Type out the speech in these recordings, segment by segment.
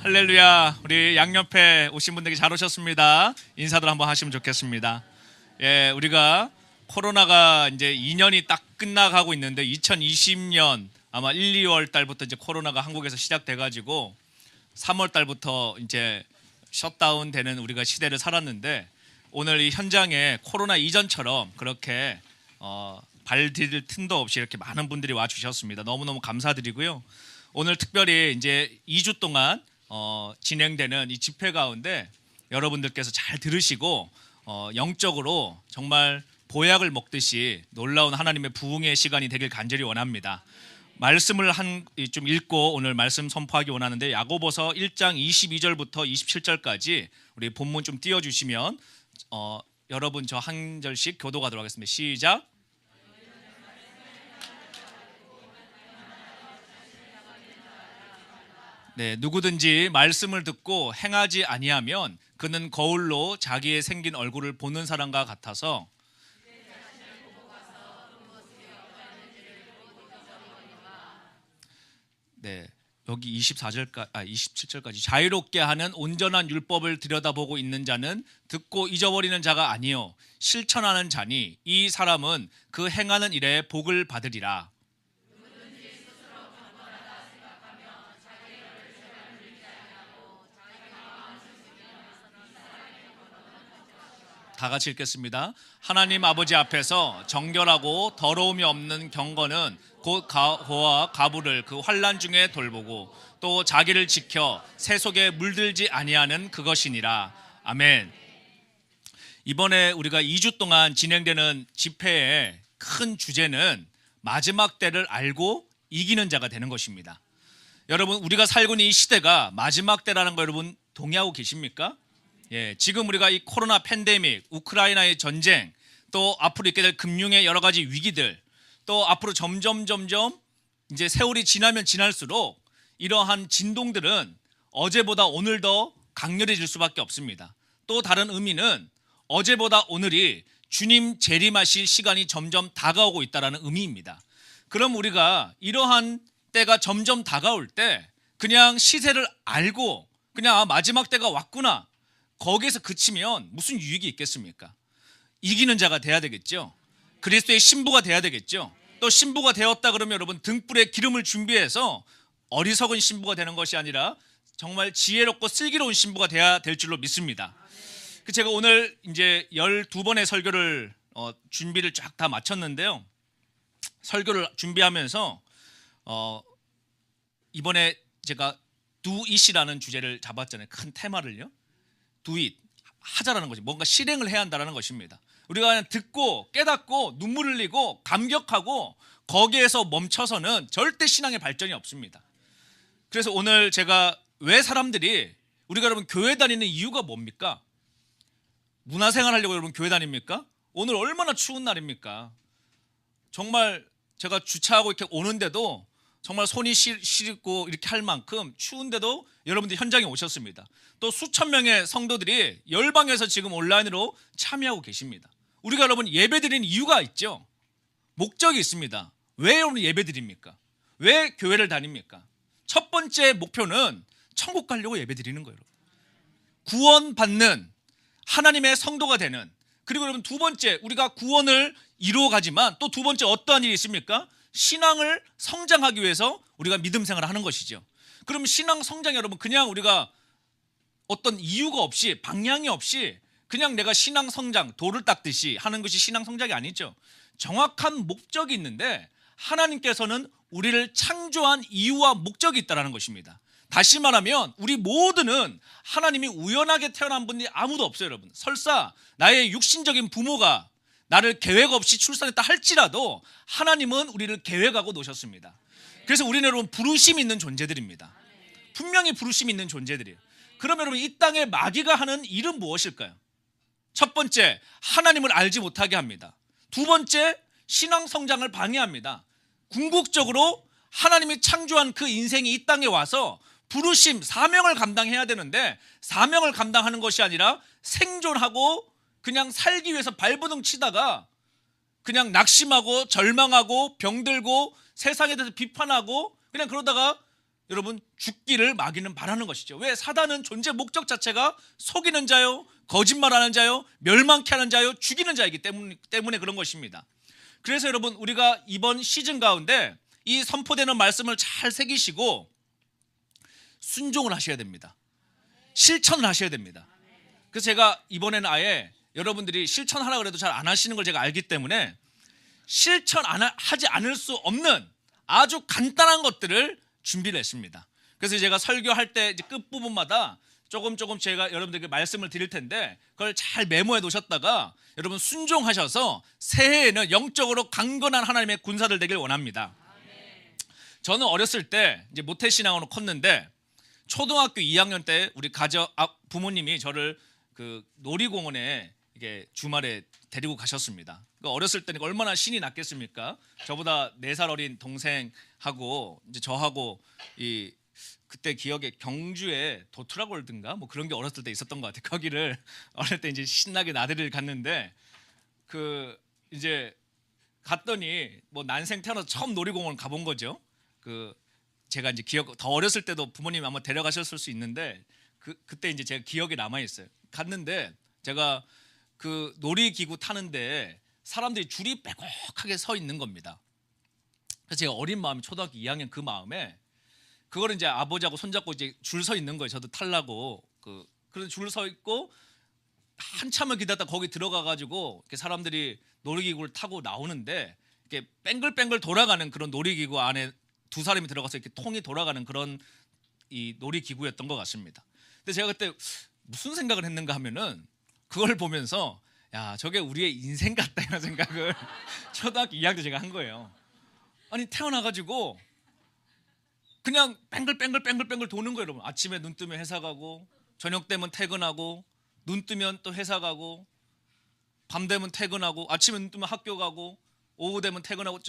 할렐루야. 우리 양옆에 오신 분들께 잘 오셨습니다. 인사들 한번 하시면 좋겠습니다. 예, 우리가 코로나가 이제 2년이 딱 끝나가고 있는데 2020년 아마 1, 2월 달부터 이제 코로나가 한국에서 시작돼 가지고 3월 달부터 이제 셧다운 되는 우리가 시대를 살았는데 오늘 이 현장에 코로나 이전처럼 그렇게 발 디딜 틈도 없이 이렇게 많은 분들이 와 주셨습니다. 너무너무 감사드리고요. 오늘 특별히 이제 2주 동안 진행되는 이 집회 가운데 여러분들께서 잘 들으시고 영적으로 정말 보약을 먹듯이 놀라운 하나님의 부흥의 시간이 되길 간절히 원합니다. 말씀을 좀 읽고 오늘 말씀 선포하기 원하는데 야고보서 1장 22절부터 27절까지 우리 본문 좀 띄워주시면 여러분 저 한 절씩 교도하도록 하겠습니다. 시작. 네, 누구든지 말씀을 듣고 행하지 아니하면 그는 거울로 자기의 생긴 얼굴을 보는 사람과 같아서 네, 여기 27절까지 자유롭게 하는 온전한 율법을 들여다보고 있는 자는 듣고 잊어버리는 자가 아니요 실천하는 자니 이 사람은 그 행하는 일에 복을 받으리라. 다 같이 읽겠습니다. 하나님 아버지 앞에서 정결하고 더러움이 없는 경건은 곧 고와 가부를 그 환난 중에 돌보고 또 자기를 지켜 새 속에 물들지 아니하는 그것이니라. 아멘. 이번에 우리가 2주 동안 진행되는 집회의 큰 주제는 마지막 때를 알고 이기는 자가 되는 것입니다. 여러분, 우리가 살고 있는 이 시대가 마지막 때라는 거 여러분 동의하고 계십니까? 예, 지금 우리가 이 코로나 팬데믹, 우크라이나의 전쟁, 또 앞으로 있게 될 금융의 여러 가지 위기들, 또 앞으로 점점 이제 세월이 지나면 지날수록 이러한 진동들은 어제보다 오늘 더 강렬해질 수밖에 없습니다. 또 다른 의미는 어제보다 오늘이 주님 재림하실 시간이 점점 다가오고 있다는 의미입니다. 그럼 우리가 이러한 때가 점점 다가올 때 그냥 시세를 알고 그냥 마지막 때가 왔구나, 거기에서 그치면 무슨 유익이 있겠습니까? 이기는 자가 돼야 되겠죠. 그리스도의 신부가 돼야 되겠죠. 또 신부가 되었다 그러면 여러분 등불에 기름을 준비해서 어리석은 신부가 되는 것이 아니라 정말 지혜롭고 슬기로운 신부가 돼야 될 줄로 믿습니다. 제가 오늘 이제 12번의 설교를 준비를 쫙 다 마쳤는데요. 설교를 준비하면서 이번에 제가 Do It이라는 주제를 잡았잖아요. 큰 테마를요. Do it, 하자라는 것이 뭔가 실행을 해야 한다는 것입니다. 우리가 그냥 듣고 깨닫고 눈물 흘리고 감격하고 거기에서 멈춰서는 절대 신앙의 발전이 없습니다. 그래서 오늘 제가 왜 사람들이 우리가 여러분 교회 다니는 이유가 뭡니까? 문화생활 하려고 여러분 교회 다닙니까? 오늘 얼마나 추운 날입니까? 정말 제가 주차하고 이렇게 오는데도 정말 손이 시리고 이렇게 할 만큼 추운데도 여러분들 현장에 오셨습니다. 또 수천 명의 성도들이 열방에서 지금 온라인으로 참여하고 계십니다. 우리가 여러분 예배 드리는 이유가 있죠. 목적이 있습니다. 왜 여러분 예배 드립니까? 왜 교회를 다닙니까? 첫 번째 목표는 천국 가려고 예배 드리는 거예요. 구원받는 하나님의 성도가 되는, 그리고 여러분 두 번째 우리가 구원을 이루어가지만 또 두 번째 어떠한 일이 있습니까? 신앙을 성장하기 위해서 우리가 믿음 생활을 하는 것이죠. 그럼 신앙 성장 여러분 그냥 우리가 어떤 이유가 없이 방향이 없이 그냥 내가 신앙 성장 돌을 닦듯이 하는 것이 신앙 성장이 아니죠. 정확한 목적이 있는데 하나님께서는 우리를 창조한 이유와 목적이 있다는 것입니다. 다시 말하면 우리 모두는 하나님이 우연하게 태어난 분이 아무도 없어요. 여러분 설사 나의 육신적인 부모가 나를 계획 없이 출산했다 할지라도 하나님은 우리를 계획하고 놓으셨습니다. 그래서 우리는 여러분 부르심이 있는 존재들입니다. 분명히 부르심이 있는 존재들이에요. 그러면 여러분 이 땅에 마귀가 하는 일은 무엇일까요? 첫 번째, 하나님을 알지 못하게 합니다. 두 번째, 신앙 성장을 방해합니다. 궁극적으로 하나님이 창조한 그 인생이 이 땅에 와서 부르심, 사명을 감당해야 되는데 사명을 감당하는 것이 아니라 생존하고 그냥 살기 위해서 발버둥 치다가 그냥 낙심하고 절망하고 병들고 세상에 대해서 비판하고 그냥 그러다가 여러분 죽기를 마귀는 바라는 것이죠. 왜? 사단은 존재 목적 자체가 속이는 자요, 거짓말하는 자요, 멸망케 하는 자요, 죽이는 자이기 때문에 그런 것입니다. 그래서 여러분 우리가 이번 시즌 가운데 이 선포되는 말씀을 잘 새기시고 순종을 하셔야 됩니다. 실천을 하셔야 됩니다. 그래서 제가 이번에는 아예 여러분들이 실천하라 그래도 잘 안 하시는 걸 제가 알기 때문에 하지 않을 수 없는 아주 간단한 것들을 준비를 했습니다. 그래서 제가 설교할 때 이제 끝부분마다 조금 제가 여러분들에게 말씀을 드릴 텐데 그걸 잘 메모해 두셨다가 여러분 순종하셔서 새해에는 영적으로 강건한 하나님의 군사들 되길 원합니다. 저는 어렸을 때 이제 모태신앙으로 컸는데 초등학교 2학년 때 우리 부모님이 저를 그 놀이공원에 이게 주말에 데리고 가셨습니다. 그러니까 어렸을 때니까 얼마나 신이 났겠습니까? 저보다 4살 어린 동생하고 이제 저하고 그때 기억에 경주에 도트라골드인가 뭐 그런 게 어렸을 때 있었던 것 같아요. 거기를 어릴 때 이제 신나게 나들이를 갔는데 그 이제 갔더니 뭐 난생 태어나서 처음 놀이공원 가본 거죠. 제가 이제 더 어렸을 때도 부모님이 아마 데려가셨을 수 있는데 그때 이제 제가 기억에 남아 있어요. 갔는데 제가 그 놀이기구 타는데 사람들이 줄이 빼곡하게 서 있는 겁니다. 그래서 제가 어린 마음이 초등학교 2학년 그 마음에 그거를 이제 아버지하고 손잡고 이제 줄 서 있는 거예요. 저도 타려고 그래서 줄 서 있고 한참을 기다렸다 거기 들어가 가지고 사람들이 놀이기구를 타고 나오는데 이렇게 뱅글뱅글 돌아가는 그런 놀이기구 안에 두 사람이 들어가서 이렇게 통이 돌아가는 그런 이 놀이기구였던 것 같습니다. 근데 제가 그때 무슨 생각을 했는가 하면은 그걸 보면서 야 저게 우리의 인생 같다 이런 생각을 초등학교 2학년 때 제가 한 거예요. 아니 태어나가지고 그냥 뱅글뱅글 도는 거예요. 여러분 아침에 눈 뜨면 회사 가고 저녁 되면 퇴근하고 눈 뜨면 또 회사 가고 밤 되면 퇴근하고 아침에 눈 뜨면 학교 가고 오후 되면 퇴근하고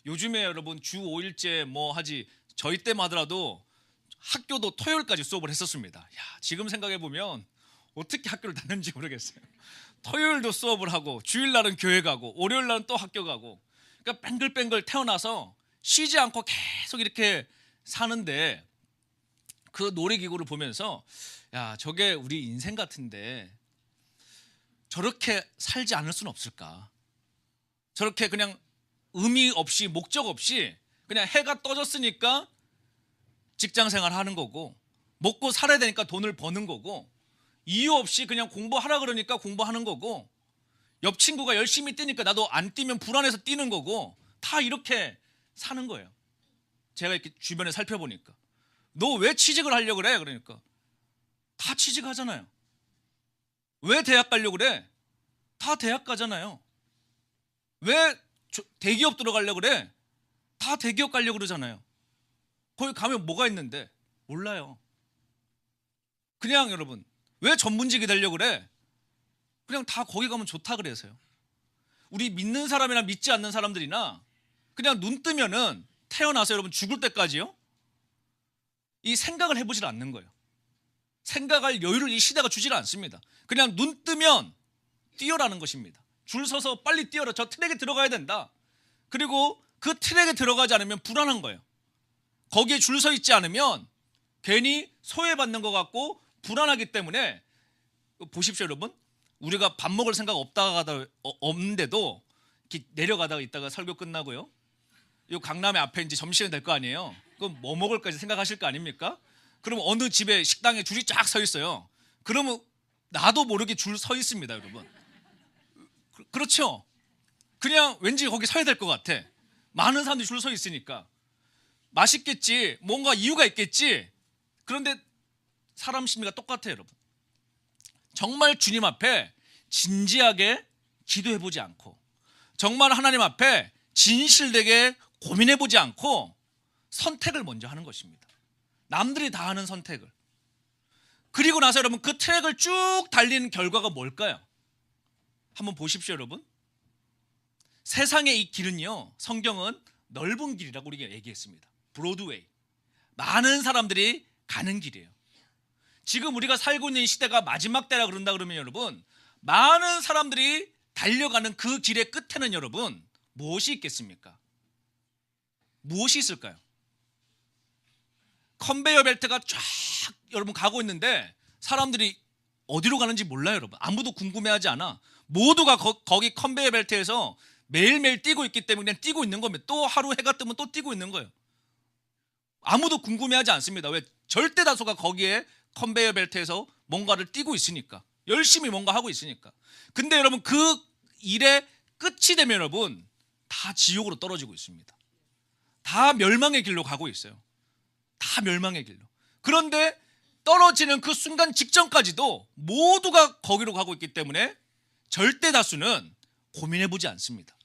요즘에 여러분 주 5일째 뭐 하지 저희 때만 하더라도 학교도 토요일까지 수업을 했었습니다. 야, 지금 생각해 보면 어떻게 학교를 다녔는지 모르겠어요. 토요일도 수업을 하고 주일날은 교회 가고 월요일날은 또 학교 가고 그러니까 뱅글뱅글 태어나서 쉬지 않고 계속 이렇게 사는데 그 놀이기구를 보면서 야 저게 우리 인생 같은데 저렇게 살지 않을 수는 없을까. 저렇게 그냥 의미 없이 목적 없이 그냥 해가 떠졌으니까 직장생활 하는 거고 먹고 살아야 되니까 돈을 버는 거고 이유 없이 그냥 공부하라 그러니까 공부하는 거고 옆 친구가 열심히 뛰니까 나도 안 뛰면 불안해서 뛰는 거고 다 이렇게 사는 거예요. 제가 이렇게 주변에 살펴보니까 너 왜 취직을 하려고 그래? 그러니까 다 취직하잖아요. 왜 대학 가려고 그래? 다 대학 가잖아요. 왜 대기업 들어가려고 그래? 다 대기업 가려고 그러잖아요. 거기 가면 뭐가 있는데? 몰라요. 그냥 여러분 왜 전문직이 되려고 그래? 그냥 다 거기 가면 좋다 그래서요. 우리 믿는 사람이나 믿지 않는 사람들이나 그냥 눈 뜨면은 태어나서 여러분 죽을 때까지요 이 생각을 해보질 않는 거예요. 생각할 여유를 이 시대가 주질 않습니다. 그냥 눈 뜨면 뛰어라는 것입니다. 줄 서서 빨리 뛰어라. 저 트랙에 들어가야 된다. 그리고 그 트랙에 들어가지 않으면 불안한 거예요. 거기에 줄 서 있지 않으면 괜히 소외받는 것 같고 불안하기 때문에 보십시오 여러분. 우리가 밥 먹을 생각 없는데도 이렇게 내려가다가 있다가 설교 끝나고요. 이 강남에 앞에 이제 점심이 될 거 아니에요. 그럼 뭐 먹을까 생각하실 거 아닙니까? 그러면 어느 집에 식당에 줄이 쫙 서 있어요. 그러면 나도 모르게 줄 서 있습니다, 여러분. 그렇죠? 그냥 왠지 거기 서야 될 것 같아. 많은 사람들이 줄 서 있으니까. 맛있겠지, 뭔가 이유가 있겠지. 그런데 사람 심리가 똑같아요, 여러분. 정말 주님 앞에 진지하게 기도해보지 않고 정말 하나님 앞에 진실되게 고민해보지 않고 선택을 먼저 하는 것입니다. 남들이 다 하는 선택을. 그리고 나서 여러분 그 트랙을 쭉 달리는 결과가 뭘까요? 한번 보십시오 여러분. 세상의 이 길은요, 성경은 넓은 길이라고 우리가 얘기했습니다. 브로드웨이, 많은 사람들이 가는 길이에요. 지금 우리가 살고 있는 시대가 마지막 때라 그런다 그러면 여러분, 많은 사람들이 달려가는 그 길의 끝에는 여러분 무엇이 있겠습니까? 무엇이 있을까요? 컨베이어 벨트가 쫙 여러분 가고 있는데 사람들이 어디로 가는지 몰라요, 여러분. 아무도 궁금해하지 않아. 모두가 거기 컨베이어 벨트에서 매일매일 뛰고 있기 때문에 그냥 뛰고 있는 겁니다. 또 하루 해가 뜨면 또 뛰고 있는 거예요. 아무도 궁금해하지 않습니다. 왜? 절대 다수가 거기에 컨베이어 벨트에서 뭔가를 뛰고 있으니까. 열심히 뭔가 하고 있으니까. 근데 여러분 그 일의 끝이 되면 여러분 다 지옥으로 떨어지고 있습니다. 다 멸망의 길로 가고 있어요. 다 멸망의 길로. 그런데 떨어지는 그 순간 직전까지도 모두가 거기로 가고 있기 때문에 절대 다수는 고민해보지 않습니다.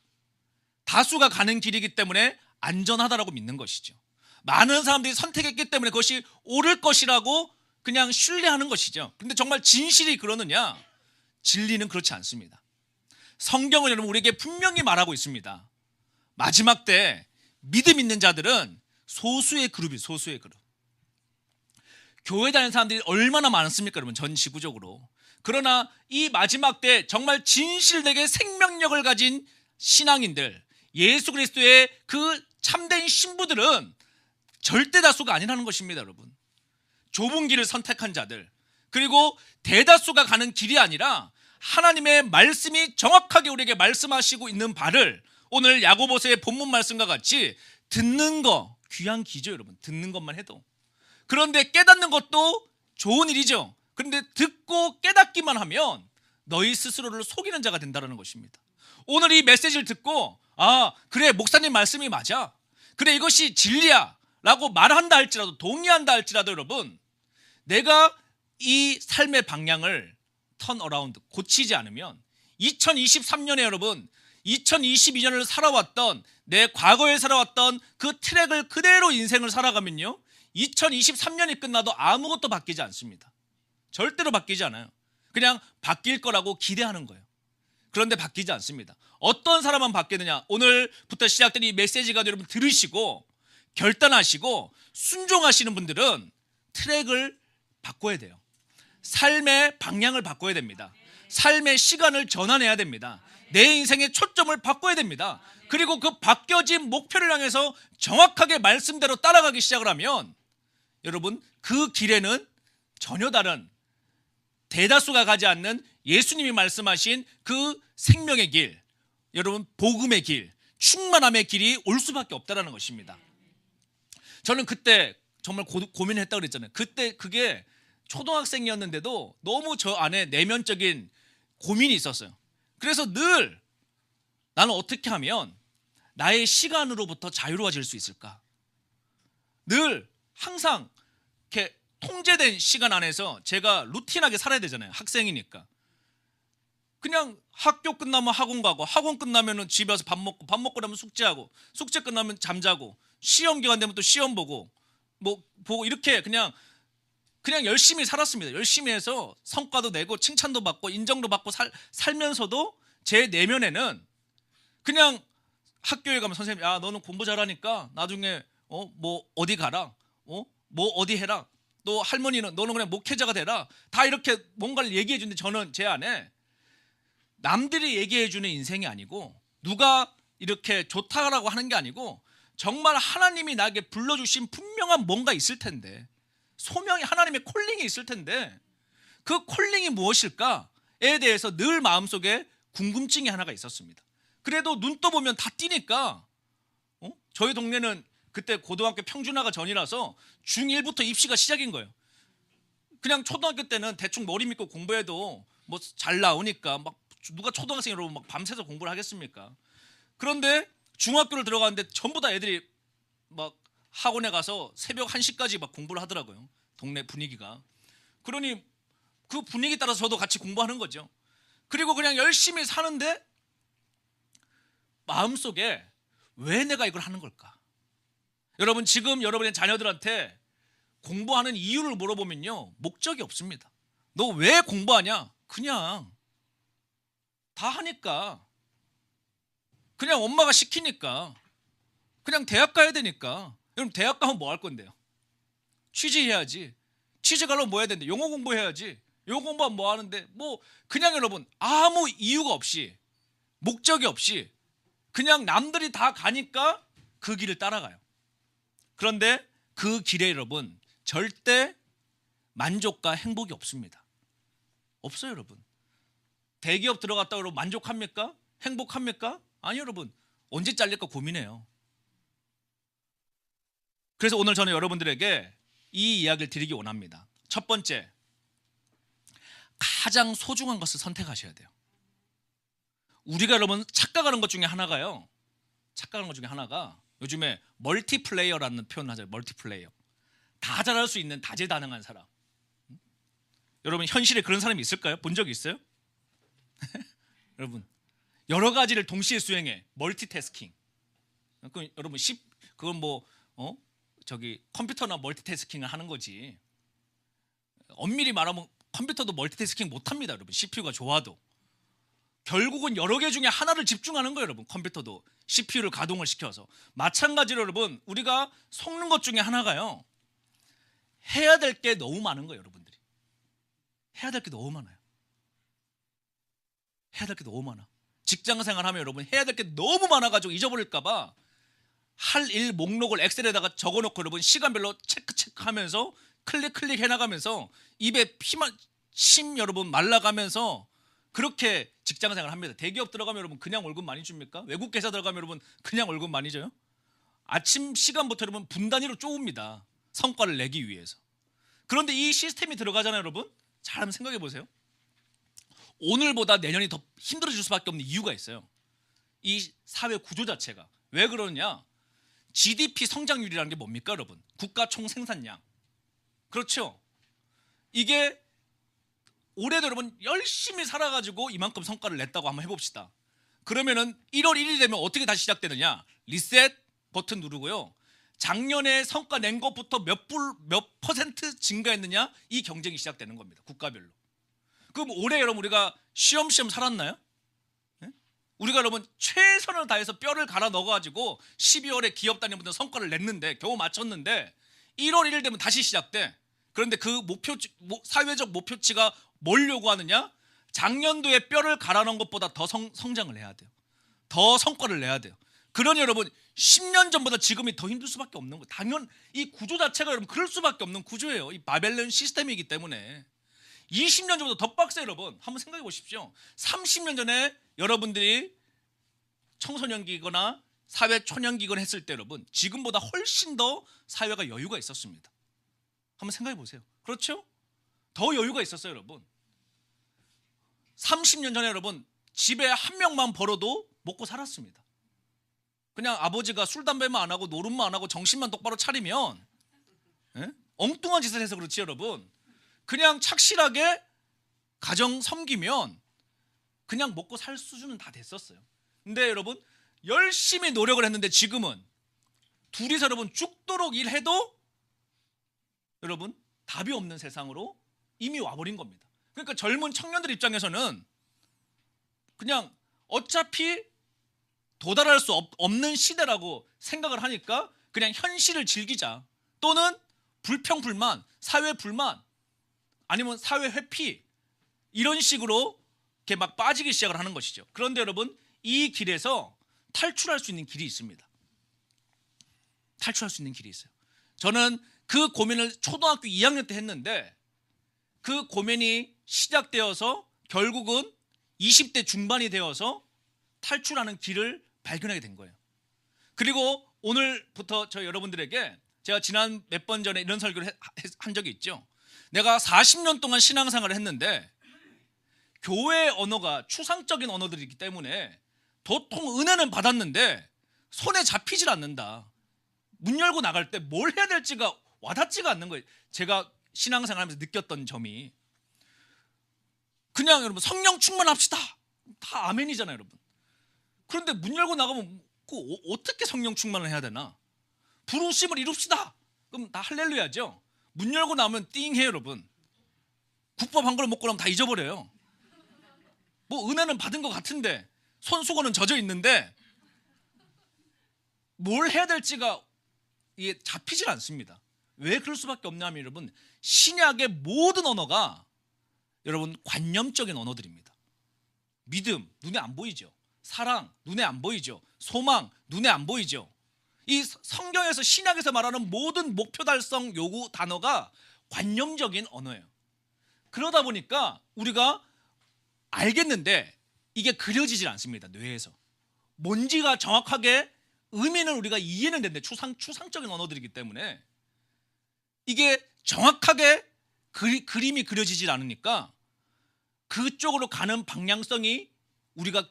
다수가 가는 길이기 때문에 안전하다라고 믿는 것이죠. 많은 사람들이 선택했기 때문에 그것이 옳을 것이라고 그냥 신뢰하는 것이죠. 근데 정말 진실이 그러느냐? 진리는 그렇지 않습니다. 성경은 여러분 우리에게 분명히 말하고 있습니다. 마지막 때 믿음 있는 자들은 소수의 그룹이 소수의 그룹. 교회 다니는 사람들이 얼마나 많습니까, 여러분? 전 지구적으로. 그러나 이 마지막 때 정말 진실되게 생명력을 가진 신앙인들, 예수 그리스도의 그 참된 신부들은 절대 다수가 아니라는 것입니다, 여러분. 좁은 길을 선택한 자들, 그리고 대다수가 가는 길이 아니라 하나님의 말씀이 정확하게 우리에게 말씀하시고 있는 바를 오늘 야고보서의 본문 말씀과 같이 듣는 거 귀한 기죠, 여러분. 듣는 것만 해도. 그런데 깨닫는 것도 좋은 일이죠. 그런데 듣고 깨닫기만 하면 너희 스스로를 속이는 자가 된다는 것입니다. 오늘 이 메시지를 듣고 그래 목사님 말씀이 맞아, 그래 이것이 진리야 라고 말한다 할지라도, 동의한다 할지라도 여러분, 내가 이 삶의 방향을 턴 어라운드 고치지 않으면 2023년에 여러분 2022년을 살아왔던 내 과거에 살아왔던 그 트랙을 그대로 인생을 살아가면요 2023년이 끝나도 아무것도 바뀌지 않습니다. 절대로 바뀌지 않아요. 그냥 바뀔 거라고 기대하는 거예요. 그런데 바뀌지 않습니다. 어떤 사람만 바뀌느냐? 오늘부터 시작된 이 메시지가 여러분 들으시고 결단하시고 순종하시는 분들은 트랙을 바꿔야 돼요. 삶의 방향을 바꿔야 됩니다. 삶의 시간을 전환해야 됩니다. 내 인생의 초점을 바꿔야 됩니다. 그리고 그 바뀌어진 목표를 향해서 정확하게 말씀대로 따라가기 시작을 하면 여러분 그 길에는 전혀 다른 대다수가 가지 않는 예수님이 말씀하신 그 생명의 길, 여러분 복음의 길, 충만함의 길이 올 수밖에 없다는 것입니다. 저는 그때 정말 고민을 했다고 그랬잖아요. 그때 그게 초등학생이었는데도 너무 저 안에 내면적인 고민이 있었어요. 그래서 늘 나는 어떻게 하면 나의 시간으로부터 자유로워질 수 있을까? 늘 항상 이렇게 통제된 시간 안에서 제가 루틴하게 살아야 되잖아요. 학생이니까. 그냥 학교 끝나면 학원 가고, 학원 끝나면 집에 와서 밥 먹고 나면 숙제하고, 숙제 끝나면 잠자고, 시험 기간 되면 또 시험 보고, 보고 이렇게 그냥 열심히 살았습니다. 열심히 해서 성과도 내고 칭찬도 받고 인정도 받고 살면서도 제 내면에는 그냥 학교에 가면 선생님이 너는 공부 잘하니까 나중에 뭐 어디 가라, 뭐 어디 해라, 또 할머니는 너는 그냥 목회자가 되라, 다 이렇게 뭔가를 얘기해 주는데 저는 제 안에 남들이 얘기해 주는 인생이 아니고 누가 이렇게 좋다라고 하는 게 아니고 정말 하나님이 나에게 불러주신 분명한 뭔가 있을 텐데, 소명이, 하나님의 콜링이 있을 텐데 그 콜링이 무엇일까에 대해서 늘 마음속에 궁금증이 하나가 있었습니다. 그래도 눈 떠보면 다 뛰니까 저희 동네는 그때 고등학교 평준화가 전이라서 중1부터 입시가 시작인 거예요. 그냥 초등학교 때는 대충 머리 믿고 공부해도 뭐 잘 나오니까 막 누가 초등학생 여러분 막 밤새서 공부를 하겠습니까? 그런데 중학교를 들어가는데 전부 다 애들이 막 학원에 가서 새벽 1시까지 막 공부를 하더라고요. 동네 분위기가. 그러니 그 분위기 따라서 저도 같이 공부하는 거죠. 그리고 그냥 열심히 사는데 마음속에 왜 내가 이걸 하는 걸까? 여러분 지금 여러분의 자녀들한테 공부하는 이유를 물어보면요 목적이 없습니다. 너 왜 공부하냐? 그냥 다 하니까, 그냥 엄마가 시키니까, 그냥 대학 가야 되니까. 여러분 대학 가면 뭐 할 건데요? 취직해야지. 취직 하려면 뭐 해야 되는데? 영어 공부해야지. 영어 공부하면 뭐 하는데? 뭐 그냥 여러분 아무 이유가 없이, 목적이 없이 그냥 남들이 다 가니까 그 길을 따라가요. 그런데 그 길에 여러분 절대 만족과 행복이 없습니다. 없어요, 여러분. 대기업 들어갔다 그러고 만족합니까? 행복합니까? 아니요, 여러분. 언제 잘릴까 고민해요. 그래서 오늘 저는 여러분들에게 이 이야기를 드리기 원합니다. 첫 번째, 가장 소중한 것을 선택하셔야 돼요. 우리가 여러분 착각하는 것 중에 하나가요. 착각하는 것 중에 하나가 요즘에 멀티플레이어라는 표현을 하잖아요. 멀티플레이어. 다 잘할 수 있는 다재다능한 사람. 여러분 현실에 그런 사람이 있을까요? 본 적 있어요? 여러분 여러 가지를 동시에 수행해. 멀티태스킹. 여러분 그건 컴퓨터나 멀티태스킹을 하는 거지. 엄밀히 말하면 컴퓨터도 멀티태스킹 못합니다, 여러분. CPU가 좋아도. 결국은 여러 개 중에 하나를 집중하는 거예요, 여러분. 컴퓨터도 CPU를 가동을 시켜서. 마찬가지로 여러분 우리가 속는 것 중에 하나가요. 해야 될 게 너무 많은 거예요, 여러분들이. 해야 될 게 너무 많아요. 해야 될 게 너무 많아. 직장 생활하면 여러분 해야 될 게 너무 많아가지고 잊어버릴까 봐 할 일 목록을 엑셀에다가 적어놓고 여러분 시간별로 체크하면서 클릭 해나가면서 입에 침 여러분 말라가면서 그렇게 직장 생활을 합니다. 대기업 들어가면 여러분 그냥 월급 많이 줍니까? 외국 회사 들어가면 여러분 그냥 월급 많이 줘요? 아침 시간부터 여러분 분 단위로 쪼읍니다. 성과를 내기 위해서. 그런데 이 시스템이 들어가잖아요, 여러분. 잘 한번 생각해 보세요. 오늘보다 내년이 더 힘들어질 수밖에 없는 이유가 있어요. 이 사회 구조 자체가. 왜 그러냐? GDP 성장률이라는 게 뭡니까, 여러분? 국가 총생산량. 그렇죠? 이게 올해도 여러분 열심히 살아가지고 이만큼 성과를 냈다고 한번 해봅시다. 그러면은 1월 1일이 되면 어떻게 다시 시작되느냐? 리셋 버튼 누르고요. 작년에 성과 낸 것부터 몇 퍼센트 증가했느냐? 이 경쟁이 시작되는 겁니다. 국가별로. 그럼 올해 여러분 우리가 쉬엄쉬엄 살았나요? 네? 우리가 여러분 최선을 다해서 뼈를 갈아 넣어가지고 12월에 기업 단위부터 성과를 냈는데 겨우 맞췄는데 1월 1일 되면 다시 시작돼. 그런데 그 사회적 목표치가 뭘 요구하느냐? 작년도에 뼈를 갈아 넣은 것보다 더 성장을 해야 돼요. 더 성과를 내야 돼요. 그러니 여러분 10년 전보다 지금이 더 힘들 수밖에 없는 거예요. 당연 이 구조 자체가 여러분 그럴 수밖에 없는 구조예요. 이 바벨론 시스템이기 때문에. 20년 전보다 더 빡세요, 여러분. 한번 생각해 보십시오. 30년 전에 여러분들이 청소년기거나 사회 초년기건 했을 때 여러분 지금보다 훨씬 더 사회가 여유가 있었습니다. 한번 생각해 보세요. 그렇죠? 더 여유가 있었어요, 여러분. 30년 전에 여러분 집에 한 명만 벌어도 먹고 살았습니다. 그냥 아버지가 술 담배만 안 하고 노름만 안 하고 정신만 똑바로 차리면 엉뚱한 짓을 해서 그렇지 여러분. 그냥 착실하게 가정 섬기면 그냥 먹고 살 수준은 다 됐었어요. 근데 여러분 열심히 노력을 했는데 지금은 둘이서 여러분 죽도록 일해도 여러분 답이 없는 세상으로 이미 와버린 겁니다. 그러니까 젊은 청년들 입장에서는 그냥 어차피 도달할 수 없는 시대라고 생각을 하니까 그냥 현실을 즐기자. 또는 불평, 불만, 사회 불만 아니면 사회 회피 이런 식으로 이렇게 막 빠지기 시작을 하는 것이죠. 그런데 여러분 이 길에서 탈출할 수 있는 길이 있습니다. 탈출할 수 있는 길이 있어요. 저는 그 고민을 초등학교 2학년 때 했는데 그 고민이 시작되어서 결국은 20대 중반이 되어서 탈출하는 길을 발견하게 된 거예요. 그리고 오늘부터 저 여러분들에게 제가 지난 몇 번 전에 이런 설교를 한 적이 있죠. 내가 40년 동안 신앙생활을 했는데 교회의 언어가 추상적인 언어들이기 때문에 도통 은혜는 받았는데 손에 잡히질 않는다. 문 열고 나갈 때 뭘 해야 될지가 와닿지가 않는 거예요. 제가 신앙생활하면서 느꼈던 점이 그냥 여러분 성령 충만합시다. 다 아멘이잖아요, 여러분. 그런데 문 열고 나가면 어떻게 성령 충만을 해야 되나? 부르심을 이룹시다. 그럼 다 할렐루야죠. 문 열고 나면 띵해요, 여러분. 국밥 한 그릇 먹고 나면 다 잊어버려요. 뭐 은혜는 받은 것 같은데 손수건은 젖어 있는데 뭘 해야 될지가 이게 잡히질 않습니다. 왜 그럴 수밖에 없냐면 여러분 신약의 모든 언어가 여러분 관념적인 언어들입니다. 믿음 눈에 안 보이죠. 사랑 눈에 안 보이죠. 소망 눈에 안 보이죠. 이 성경에서 신약에서 말하는 모든 목표 달성 요구 단어가 관념적인 언어예요. 그러다 보니까 우리가 알겠는데 이게 그려지질 않습니다. 뇌에서. 뭔지가 정확하게 의미는 우리가 이해는 되는데 추상적인 언어들이기 때문에 이게 정확하게 그림이 그려지질 않으니까 그쪽으로 가는 방향성이 우리가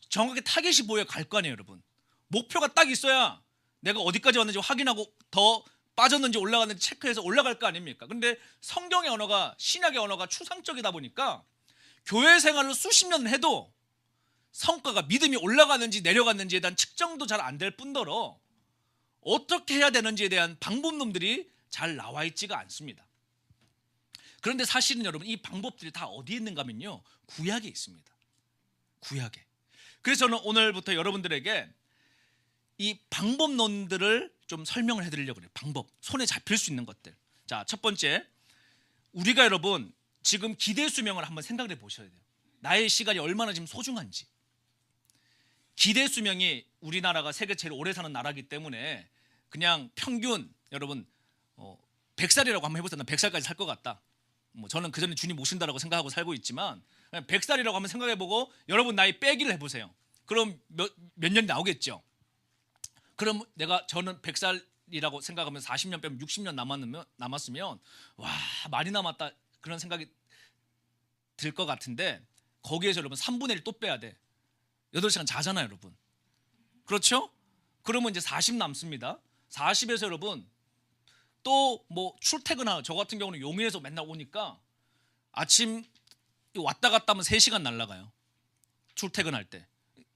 정확하게 타겟이 보여 갈 거 아니에요, 여러분. 목표가 딱 있어야 내가 어디까지 왔는지 확인하고 더 빠졌는지 올라갔는지 체크해서 올라갈 거 아닙니까? 근데 성경의 언어가, 신약의 언어가 추상적이다 보니까 교회 생활을 수십 년 해도 성과가, 믿음이 올라가는지 내려갔는지에 대한 측정도 잘 안 될 뿐더러 어떻게 해야 되는지에 대한 방법론들이 잘 나와 있지가 않습니다. 그런데 사실은 여러분, 이 방법들이 다 어디에 있는가 하면요, 구약에 있습니다. 구약에. 그래서 저는 오늘부터 여러분들에게 이 방법론들을 좀 설명을 해드리려고 해요. 방법, 손에 잡힐 수 있는 것들. 자, 첫 번째, 우리가 여러분 지금 기대 수명을 한번 생각해 보셔야 돼요. 나의 시간이 얼마나 지금 소중한지. 기대 수명이 우리나라가 세계 제일 오래 사는 나라이기 때문에 그냥 평균 여러분 100살이라고 한번 해보세요. 난 100살까지 살 것 같다. 저는 그 전에 주님 오신다라고 생각하고 살고 있지만 100살이라고 한번 생각해보고 여러분 나이 빼기를 해보세요. 그럼 몇 년이 나오겠죠. 그럼 저는 100살이라고 생각하면 40년 빼면 60년 남았으면 와, 많이 남았다 그런 생각이 들 것 같은데 거기에서 여러분 3분의 1 또 빼야 돼. 8시간 자잖아요, 여러분. 그렇죠? 그러면 이제 40 남습니다. 40에서 여러분 또 뭐 출퇴근하고, 저 같은 경우는 용인에서 맨날 오니까 아침 왔다 갔다 하면 3시간 날아가요. 출퇴근할 때.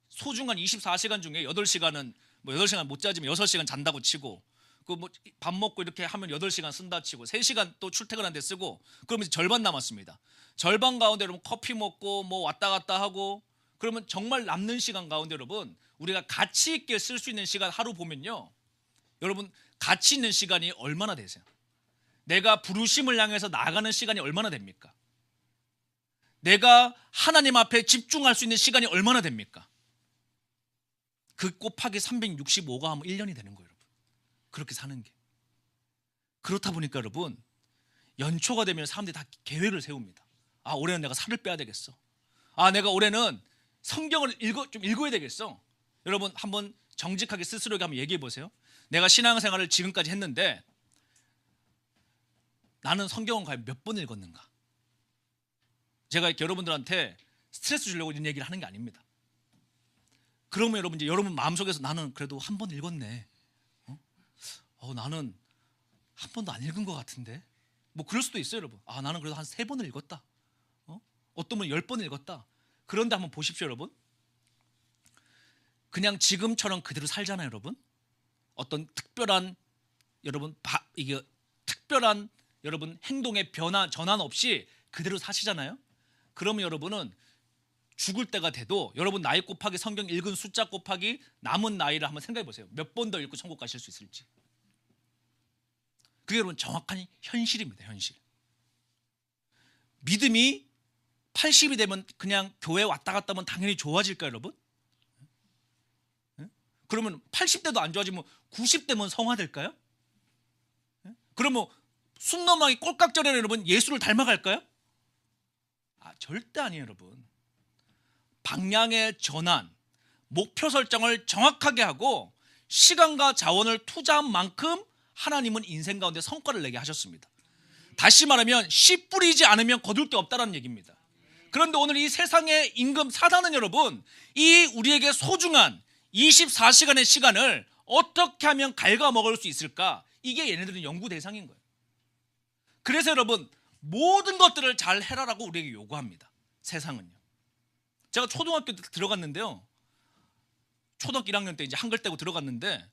소중한 24시간 중에 8시간은 뭐 8시간 못 자지면 6시간 잔다고 치고, 그 뭐 밥 먹고 이렇게 하면 8시간 쓴다 치고 3시간 또 출퇴근하는데 쓰고, 그러면 이제 절반 남았습니다. 절반 가운데 여러분 커피 먹고 뭐 왔다 갔다 하고, 그러면 정말 남는 시간 가운데 여러분 우리가 가치 있게 쓸 수 있는 시간 하루 보면요, 여러분 가치 있는 시간이 얼마나 되세요? 내가 부르심을 향해서 나아가는 시간이 얼마나 됩니까? 내가 하나님 앞에 집중할 수 있는 시간이 얼마나 됩니까? 그 곱하기 365가 하면 1년이 되는 거예요, 여러분. 그렇게 사는 게. 그렇다 보니까 여러분 연초가 되면 사람들이 다 계획을 세웁니다. 아, 올해는 내가 살을 빼야 되겠어. 아, 내가 올해는 성경을 좀 읽어야 되겠어. 여러분 한번 정직하게 스스로에게 한번 얘기해 보세요. 내가 신앙생활을 지금까지 했는데 나는 성경을 과연 몇 번 읽었는가? 제가 이렇게 여러분들한테 스트레스 주려고 이런 얘기를 하는 게 아닙니다. 그러면 여러분 이제 여러분 마음속에서 나는 그래도 한 번 읽었네. 나는 한 번도 안 읽은 것 같은데. 뭐 그럴 수도 있어요, 여러분. 아, 나는 그래도 한 3번을 읽었다. 어떤 분은 10번 읽었다. 그런데 한번 보십시오, 여러분. 그냥 지금처럼 그대로 살잖아요, 여러분. 어떤 특별한 여러분 행동의 변화, 전환 없이 그대로 사시잖아요. 그러면 여러분은 죽을 때가 돼도 여러분 나이 곱하기 성경 읽은 숫자 곱하기 남은 나이를 한번 생각해 보세요. 몇 번 더 읽고 천국 가실 수 있을지. 그게 여러분 정확한 현실입니다. 현실. 믿음이 80이 되면 그냥 교회 왔다 갔다 하면 당연히 좋아질까요, 여러분? 그러면 80대도 안 좋아지면 90대면 성화될까요? 그러면 순넘어가기 꼴깍절에 여러분 예수를 닮아갈까요? 아, 절대 아니에요, 여러분. 방향의 전환, 목표 설정을 정확하게 하고 시간과 자원을 투자한 만큼 하나님은 인생 가운데 성과를 내게 하셨습니다. 다시 말하면 씨 뿌리지 않으면 거둘 데 없다는 얘기입니다. 그런데 오늘 이 세상의 임금 사단은 여러분, 이 우리에게 소중한 24시간의 시간을 어떻게 하면 갉아먹을 수 있을까? 이게 얘네들은 연구 대상인 거예요. 그래서 여러분 모든 것들을 잘 해라라고 우리에게 요구합니다. 세상은요. 제가 초등학교 때 들어갔는데요. 초등학교 1학년 때 이제 한글 떼고 들어갔는데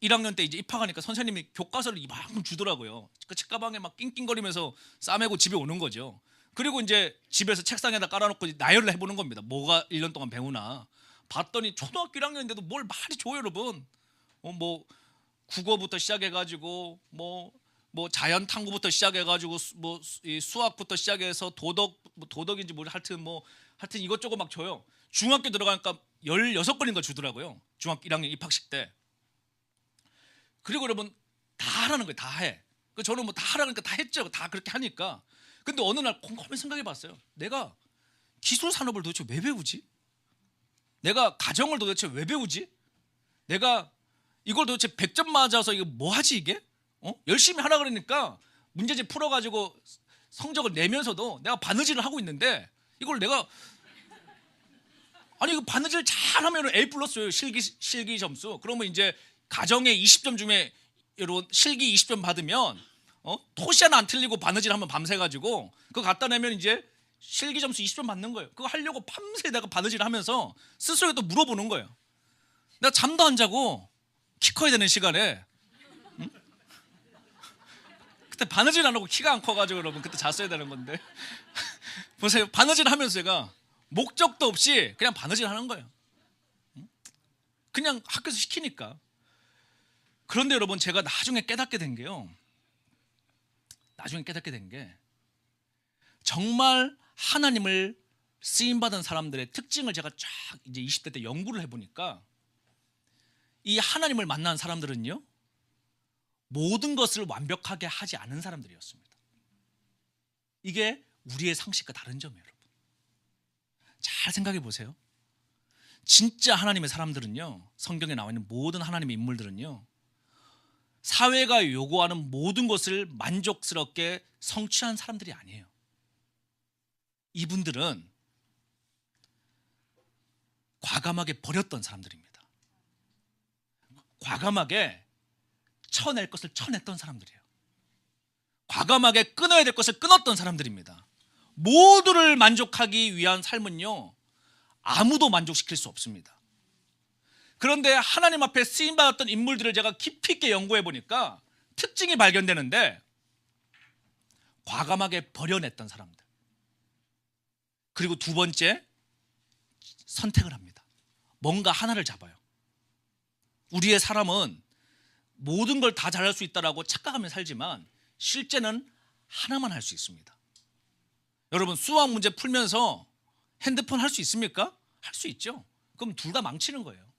1학년 때 이제 입학하니까 선생님이 교과서를 이만큼 주더라고요. 그 책가방에 막 낑낑거리면서 싸매고 집에 오는 거죠. 그리고 이제 집에서 책상에다 깔아놓고 나열을 해보는 겁니다. 뭐가 1년 동안 배우나. 봤더니 초등학교 1학년인데도 뭘 많이 줘요, 여러분. 뭐 국어부터 시작해가지고 뭐 자연 탐구부터 시작해가지고 뭐 수학부터 시작해서 도덕인지 하여튼 이것저것 막 줘요. 중학교 들어가니까 16권인가 주더라고요. 중학교 1학년 입학식 때. 그리고 여러분 다 하라는 거예요. 다 해. 저는 뭐 다 하라니까 다 했죠. 다 그렇게 하니까. 근데 어느 날 곰곰이 생각해 봤어요. 내가 기술 산업을 도대체 왜 배우지? 내가 가정을 도대체 왜 배우지? 내가 이걸 도대체 100점 맞아서 이거 뭐 하지 이게? 열심히 하라 그러니까 문제집 풀어가지고 성적을 내면서도 내가 바느질을 하고 있는데 이걸 내가 아니 이거 바느질 잘하면 A 플러스예요. 실기 점수. 그러면 이제 가정에 20점 중에 여러분 실기 20점 받으면 토시 하나 안 틀리고 바느질 한번 밤새 가지고 그거 갖다 내면 이제 실기 점수 20점 받는 거예요. 그거 하려고 밤새 내가 바느질 하면서 스스로에 또 물어보는 거예요. 내가 잠도 안 자고 키 커야 되는 시간에 응? 그때 바느질 안 하고 키가 안 커가지고 여러분 그때 잤어야 되는 건데 보세요. 바느질 하면서 제가 목적도 없이 그냥 바느질 하는 거예요. 그냥 학교에서 시키니까. 그런데 여러분 제가 나중에 깨닫게 된 게요. 정말 하나님을 쓰임받은 사람들의 특징을 제가 쫙 이제 20대 때 연구를 해보니까 이 하나님을 만난 사람들은요 모든 것을 완벽하게 하지 않은 사람들이었습니다. 이게 우리의 상식과 다른 점이에요. 여러분 잘 생각해 보세요. 진짜 하나님의 사람들은요, 성경에 나와 있는 모든 하나님의 인물들은요 사회가 요구하는 모든 것을 만족스럽게 성취한 사람들이 아니에요. 이분들은 과감하게 버렸던 사람들입니다. 과감하게 쳐낼 것을 쳐냈던 사람들이에요. 과감하게 끊어야 될 것을 끊었던 사람들입니다. 모두를 만족하기 위한 삶은요 아무도 만족시킬 수 없습니다. 그런데 하나님 앞에 쓰임받았던 인물들을 제가 깊이 있게 연구해 보니까 특징이 발견되는데 과감하게 버려냈던 사람들. 그리고 두 번째, 선택을 합니다. 뭔가 하나를 잡아요. 우리의 사람은 모든 걸 다 잘할 수 있다라고 착각하며 살지만 실제는 하나만 할 수 있습니다. 여러분 수학 문제 풀면서 핸드폰 할 수 있습니까? 할 수 있죠. 그럼 둘 다 망치는 거예요.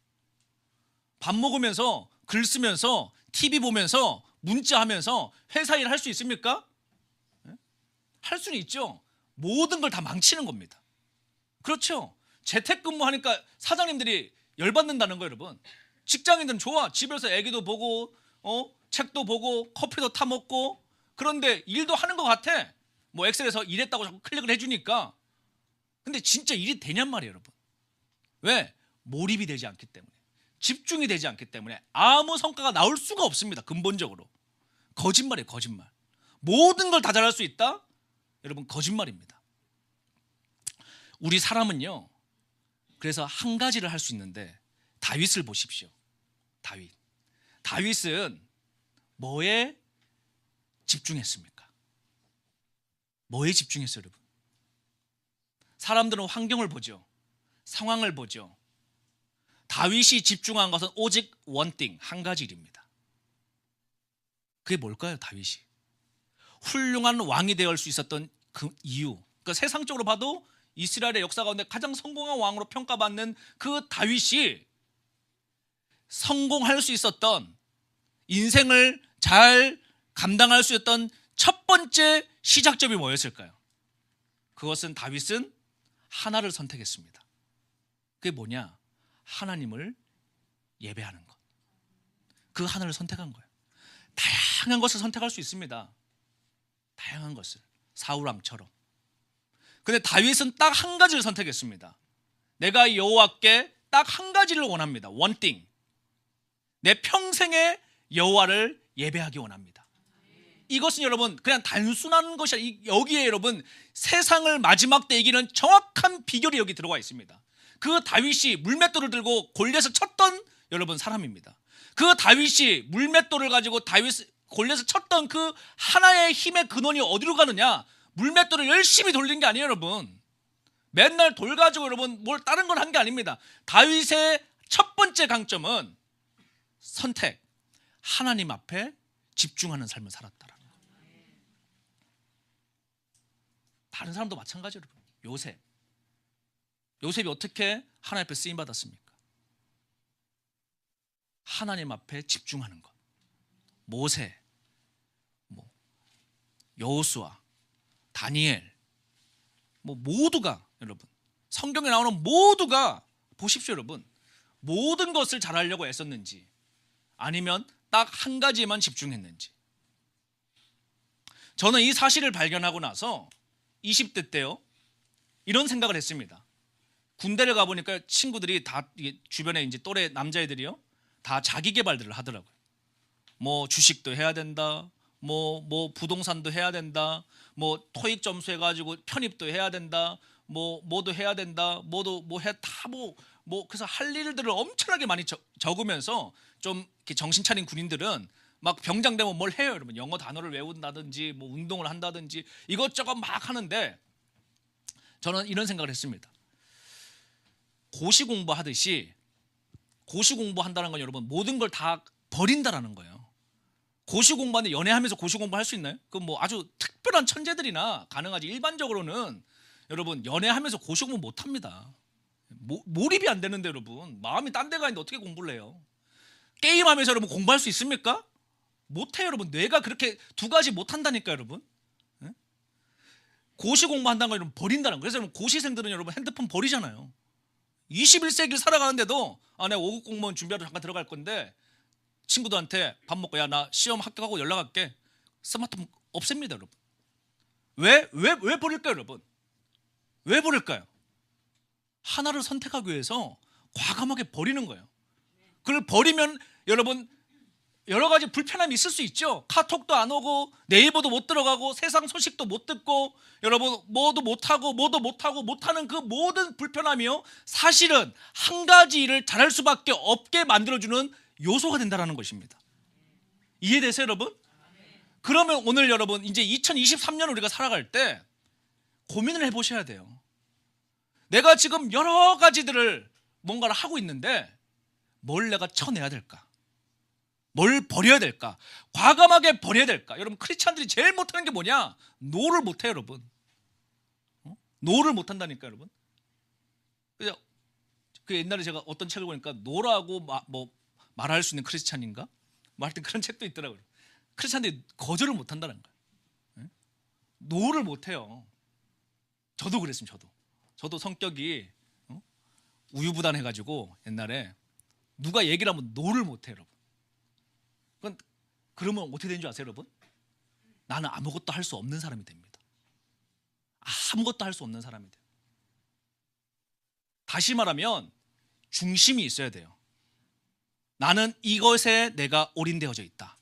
밥 먹으면서 글 쓰면서 TV 보면서 문자하면서 회사 일 할 수 있습니까? 할 수는 있죠. 모든 걸 다 망치는 겁니다. 그렇죠. 재택근무하니까 사장님들이 열받는다는 거예요. 여러분 직장인들은 좋아. 집에서 애기도 보고 책도 보고 커피도 타 먹고 그런데 일도 하는 것 같아. 뭐 엑셀에서 일했다고 자꾸 클릭을 해주니까. 근데 진짜 일이 되냔 말이에요. 여러분 왜? 몰입이 되지 않기 때문에, 집중이 되지 않기 때문에 아무 성과가 나올 수가 없습니다. 근본적으로 거짓말이에요. 거짓말. 모든 걸 다 잘할 수 있다? 여러분 거짓말입니다. 우리 사람은요 그래서 한 가지를 할 수 있는데 다윗을 보십시오. 다윗은 뭐에 집중했습니까? 뭐에 집중했어요? 여러분 사람들은 환경을 보죠. 상황을 보죠. 다윗이 집중한 것은 오직 원띵, 한 가지 일입니다. 그게 뭘까요? 다윗이 훌륭한 왕이 되을 수 있었던 그 이유, 그러니까 세상적으로 봐도 이스라엘의 역사 가운데 가장 성공한 왕으로 평가받는 그 다윗이 성공할 수 있었던, 인생을 잘 감당할 수 있었던 첫 번째 시작점이 뭐였을까요? 그것은 다윗은 하나를 선택했습니다. 그게 뭐냐? 하나님을 예배하는 것. 그 하나를 선택한 거예요. 다양한 것을 선택할 수 있습니다. 다양한 것을, 사울왕처럼. 근데 다윗은 딱 한 가지를 선택했습니다. 내가 여호와께 딱 한 가지를 원합니다. One thing. 내 평생에 여호와를 예배하기 원합니다. 이것은 여러분 그냥 단순한 것이 아니라 여기에 여러분 세상을 마지막 때 이기는 정확한 비결이 여기 들어가 있습니다. 그 다윗이 물맷돌을 들고 골리앗을 쳤던 여러분 사람입니다. 그 다윗이 물맷돌을 가지고 골리앗을 쳤던 그 하나의 힘의 근원이 어디로 가느냐? 물맷돌을 열심히 돌린 게 아니에요. 여러분 맨날 돌 가지고 여러분 뭘 다른 걸 한 게 아닙니다. 다윗의 첫 번째 강점은 선택, 하나님 앞에 집중하는 삶을 살았다라는 거예요. 다른 사람도 마찬가지로 요셉이 어떻게 하나님 앞에 쓰임 받았습니까? 하나님 앞에 집중하는 것. 모세, 뭐 여호수아, 다니엘, 뭐 모두가 여러분 성경에 나오는 모두가 보십시오 여러분, 모든 것을 잘하려고 애썼는지 아니면 딱 한 가지에만 집중했는지. 저는 이 사실을 발견하고 나서 20대 때요 이런 생각을 했습니다. 군대를 가보니까 친구들이 다 주변에 이제 또래 남자애들이요 다 자기 개발들을 하더라고요. 뭐 주식도 해야 된다, 뭐 부동산도 해야 된다, 뭐 토익 점수 해가지고 편입도 해야 된다, 뭐도 해야 된다, 그래서 할 일들을 엄청나게 많이 적으면서 좀 이렇게 정신 차린 군인들은 막 병장 되면 뭘 해요 여러분. 영어 단어를 외운다든지 뭐 운동을 한다든지 이것저것 막 하는데, 저는 이런 생각을 했습니다. 고시 공부하듯이 고시 공부한다는 건 여러분 모든 걸 다 버린다라는 거예요. 고시 공부하는데 연애하면서 고시 공부할 수 있나요? 그건 뭐 아주 특별한 천재들이나 가능하지, 일반적으로는 여러분 연애하면서 고시 공부 못합니다. 몰입이 안 되는데 여러분, 마음이 딴 데 가 있는데 어떻게 공부를 해요? 게임하면서 여러분 공부할 수 있습니까? 못해요 여러분. 뇌가 그렇게 두 가지 못한다니까 여러분. 고시 공부한다는 걸 여러분 버린다는 거예요. 그래서 여러분 고시생들은 여러분 핸드폰 버리잖아요. 21세기를 살아가는데도 내가 5급 공무원 준비하러 잠깐 들어갈 건데 친구들한테 밥 먹고 야 나 시험 합격하고 연락할게, 스마트폰 없앱니다 여러분. 왜 버릴까요 여러분? 왜 버릴까요? 하나를 선택하기 위해서 과감하게 버리는 거예요. 그걸 버리면 여러분 여러 가지 불편함이 있을 수 있죠. 카톡도 안 오고 네이버도 못 들어가고 세상 소식도 못 듣고 여러분 뭐도 못하는 그 모든 불편함이요 사실은 한 가지 일을 잘할 수밖에 없게 만들어주는 요소가 된다는 것입니다. 이해되세요 여러분? 그러면 오늘 여러분 이제 2023년을 우리가 살아갈 때 고민을 해보셔야 돼요. 내가 지금 여러 가지들을 뭔가를 하고 있는데 뭘 내가 쳐내야 될까? 뭘 버려야 될까? 과감하게 버려야 될까? 여러분 크리스찬들이 제일 못하는 게 뭐냐? 노를 못해요 여러분. 노를 못한다니까 여러분. 그래서 그 옛날에 제가 어떤 책을 보니까 노라고 말할 수 있는 크리스찬인가? 뭐 하여튼 그런 책도 있더라고요. 크리스찬들이 거절을 못한다는 거예요. 노를 못해요. 저도 그랬습니다. 저도 성격이 우유부단해가지고 옛날에 누가 얘기를 하면 노를 못해요 여러분. 그러면 어떻게 되는 줄 아세요 여러분? 나는 아무것도 할 수 없는 사람이 됩니다. 아무것도 할 수 없는 사람이 돼요. 다시 말하면 중심이 있어야 돼요. 나는 이것에 내가 올인되어져 있다.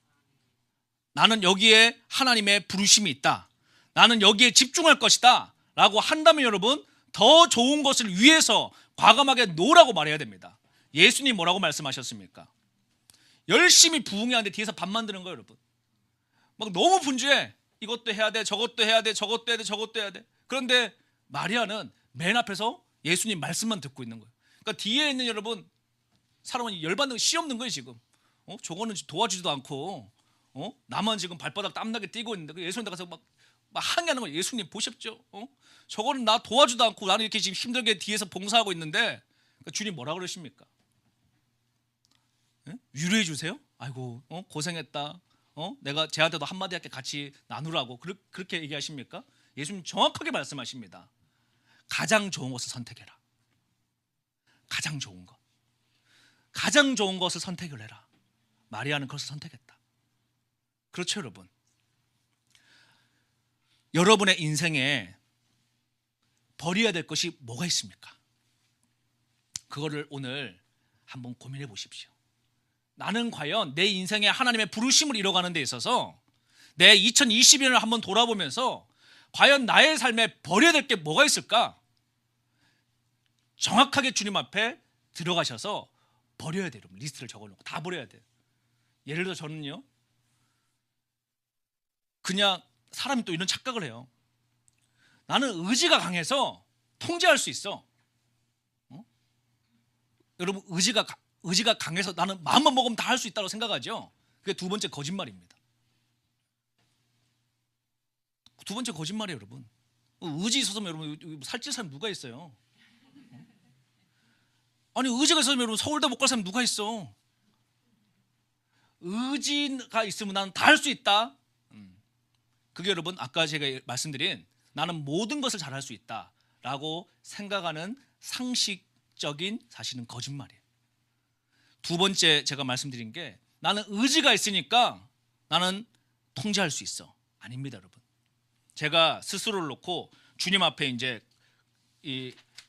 나는 여기에 하나님의 부르심이 있다. 나는 여기에 집중할 것이다 라고 한다면 여러분 더 좋은 것을 위해서 과감하게 노라고 말해야 됩니다. 예수님 뭐라고 말씀하셨습니까? 열심히 부흥해야 하는데 뒤에서 밥 만드는 거예요 여러분. 막 너무 분주해. 이것도 해야 돼, 저것도 해야 돼, 저것도 해야 돼, 저것도 해야 돼. 그런데 마리아는 맨 앞에서 예수님 말씀만 듣고 있는 거예요. 그러니까 뒤에 있는 여러분 사람은 열받는 거 씨 없는 거예요 지금. 저거는 도와주지도 않고 나만 지금 발바닥 땀나게 뛰고 있는데 예수님 가서 막 항의하는 거예요. 예수님 보십시오. 저거는 나 도와주지도 않고 나는 이렇게 지금 힘들게 뒤에서 봉사하고 있는데 그러니까 주님 뭐라 그러십니까? 위로해 주세요? 아이고 고생했다. 내가 쟤한테도 한마디 할게 같이 나누라고 그렇게 얘기하십니까? 예수님 정확하게 말씀하십니다. 가장 좋은 것을 선택해라. 가장 좋은 것. 가장 좋은 것을 선택을 해라. 마리아는 그것을 선택했다. 그렇죠 여러분? 여러분의 인생에 버려야 될 것이 뭐가 있습니까? 그거를 오늘 한번 고민해 보십시오. 나는 과연 내 인생에 하나님의 부르심을 이뤄가는 데 있어서 내 2022년을 한번 돌아보면서 과연 나의 삶에 버려야 될 게 뭐가 있을까? 정확하게 주님 앞에 들어가셔서 버려야 돼요. 리스트를 적어놓고 다 버려야 돼요. 예를 들어 저는요 그냥 사람이 또 이런 착각을 해요. 나는 의지가 강해서 통제할 수 있어. 여러분 의지가 강해서 나는 마음만 먹으면 다 할 수 있다고 생각하죠. 그게 두 번째 거짓말입니다. 두 번째 거짓말이에요 여러분. 의지 있어서 여러분 살찔 사람 누가 있어요? 아니 의지가 있어서 여러분 서울대 못 갈 사람 누가 있어? 의지가 있으면 나는 다 할 수 있다. 그게 여러분 아까 제가 말씀드린 나는 모든 것을 잘할 수 있다라고 생각하는 상식적인 사실은 거짓말이에요. 두 번째 제가 말씀드린 게 나는 의지가 있으니까 나는 통제할 수 있어. 아닙니다, 여러분. 제가 스스로를 놓고 주님 앞에 이제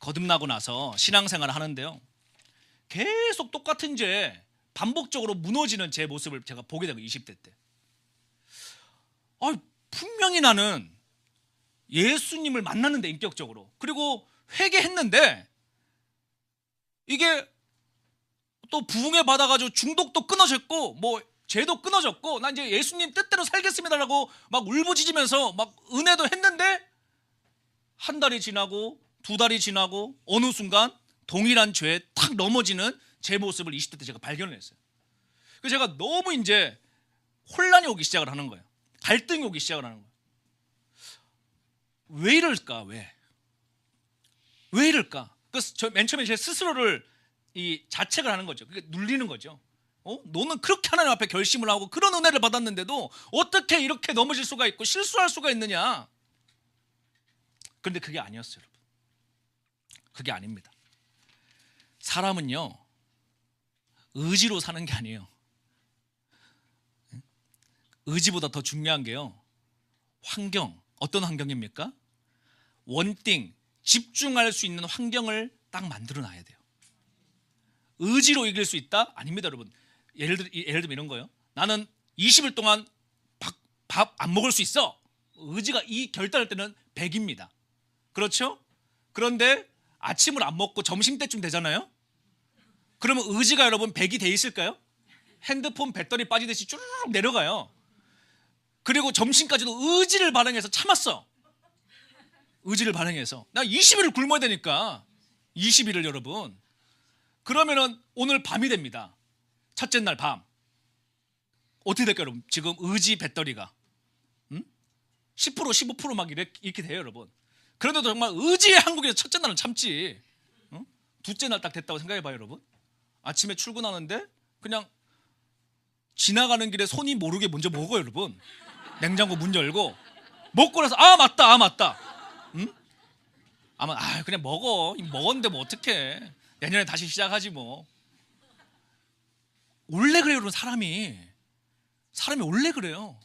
거듭나고 나서 신앙생활을 하는데요. 계속 똑같은 죄 반복적으로 무너지는 제 모습을 제가 보게 되고 20대 때. 분명히 나는 예수님을 만났는데 인격적으로 그리고 회개했는데 이게 또 부흥에 받아가지고 중독도 끊어졌고 뭐 죄도 끊어졌고 난 이제 예수님 뜻대로 살겠습니다라고 막 울부짖으면서 막 은혜도 했는데 한 달이 지나고 두 달이 지나고 어느 순간 동일한 죄에 탁 넘어지는 제 모습을 20대 때 제가 발견을 했어요. 그래서 제가 너무 이제 혼란이 오기 시작을 하는 거예요. 갈등이 오기 시작을 하는 거예요. 왜 이럴까? 왜 이럴까? 그래서 맨 처음에 제 스스로를 자책을 하는 거죠. 그게 눌리는 거죠. 너는 그렇게 하나님 앞에 결심을 하고 그런 은혜를 받았는데도 어떻게 이렇게 넘어질 수가 있고 실수할 수가 있느냐? 그런데 그게 아니었어요, 여러분. 그게 아닙니다. 사람은요 의지로 사는 게 아니에요. 의지보다 더 중요한 게요 환경. 어떤 환경입니까? 원띵, 집중할 수 있는 환경을 딱 만들어 놔야 돼요. 의지로 이길 수 있다? 아닙니다, 여러분. 예를 들면 이런 거예요. 나는 20일 동안 밥 안 먹을 수 있어. 의지가 이 결단할 때는 100입니다. 그렇죠? 그런데 아침을 안 먹고 점심때쯤 되잖아요. 그러면 의지가 여러분 100이 돼 있을까요? 핸드폰 배터리 빠지듯이 쭈르륵 내려가요. 그리고 점심까지도 의지를 발행해서 참았어. 의지를 발행해서 나 20일을 굶어야 되니까 20일을 여러분. 그러면은 오늘 밤이 됩니다. 첫째 날 밤 어떻게 될까요, 여러분? 지금 의지 배터리가 10% 15% 막 이렇게 돼요, 여러분. 그런데도 정말 의지의 한국에서 첫째 날은 참지. 둘째 날 딱 됐다고 생각해봐요, 여러분. 아침에 출근하는데 그냥 지나가는 길에 손이 모르게 먼저 먹어요, 여러분. 냉장고 문 열고 먹고 나서 맞다. 그냥 먹었는데 뭐 어떡해. 내년에 다시 시작하지 뭐. 원래 그래요, 여러분. 사람이 원래 그래요.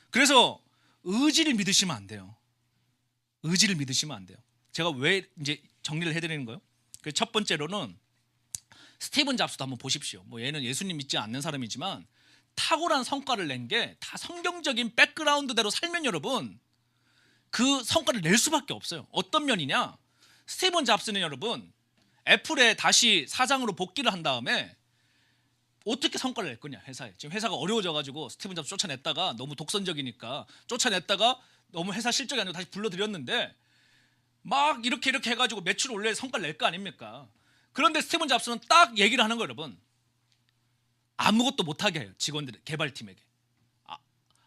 그래서 의지를 믿으시면 안 돼요. 의지를 믿으시면 안 돼요. 제가 왜 이제 정리를 해드리는 거예요? 첫 번째로는 스티븐 잡스도 한번 보십시오. 뭐 얘는 예수님 믿지 않는 사람이지만 탁월한 성과를 낸 게 다 성경적인 백그라운드대로 살면 여러분 그 성과를 낼 수밖에 없어요. 어떤 면이냐? 스티븐 잡스는 여러분 애플에 다시 사장으로 복귀를 한 다음에 어떻게 성과를 낼 거냐, 회사에. 지금 회사가 어려워져가지고 스티븐 잡스 쫓아냈다가 너무 독선적이니까 쫓아냈다가 너무 회사 실적이 안 좋고 다시 불러들였는데 막 이렇게 해가지고 매출 올려야 성과를 낼 거 아닙니까? 그런데 스티븐 잡스는 딱 얘기를 하는 거예요, 여러분. 아무것도 못하게 해요, 직원들, 개발팀에게.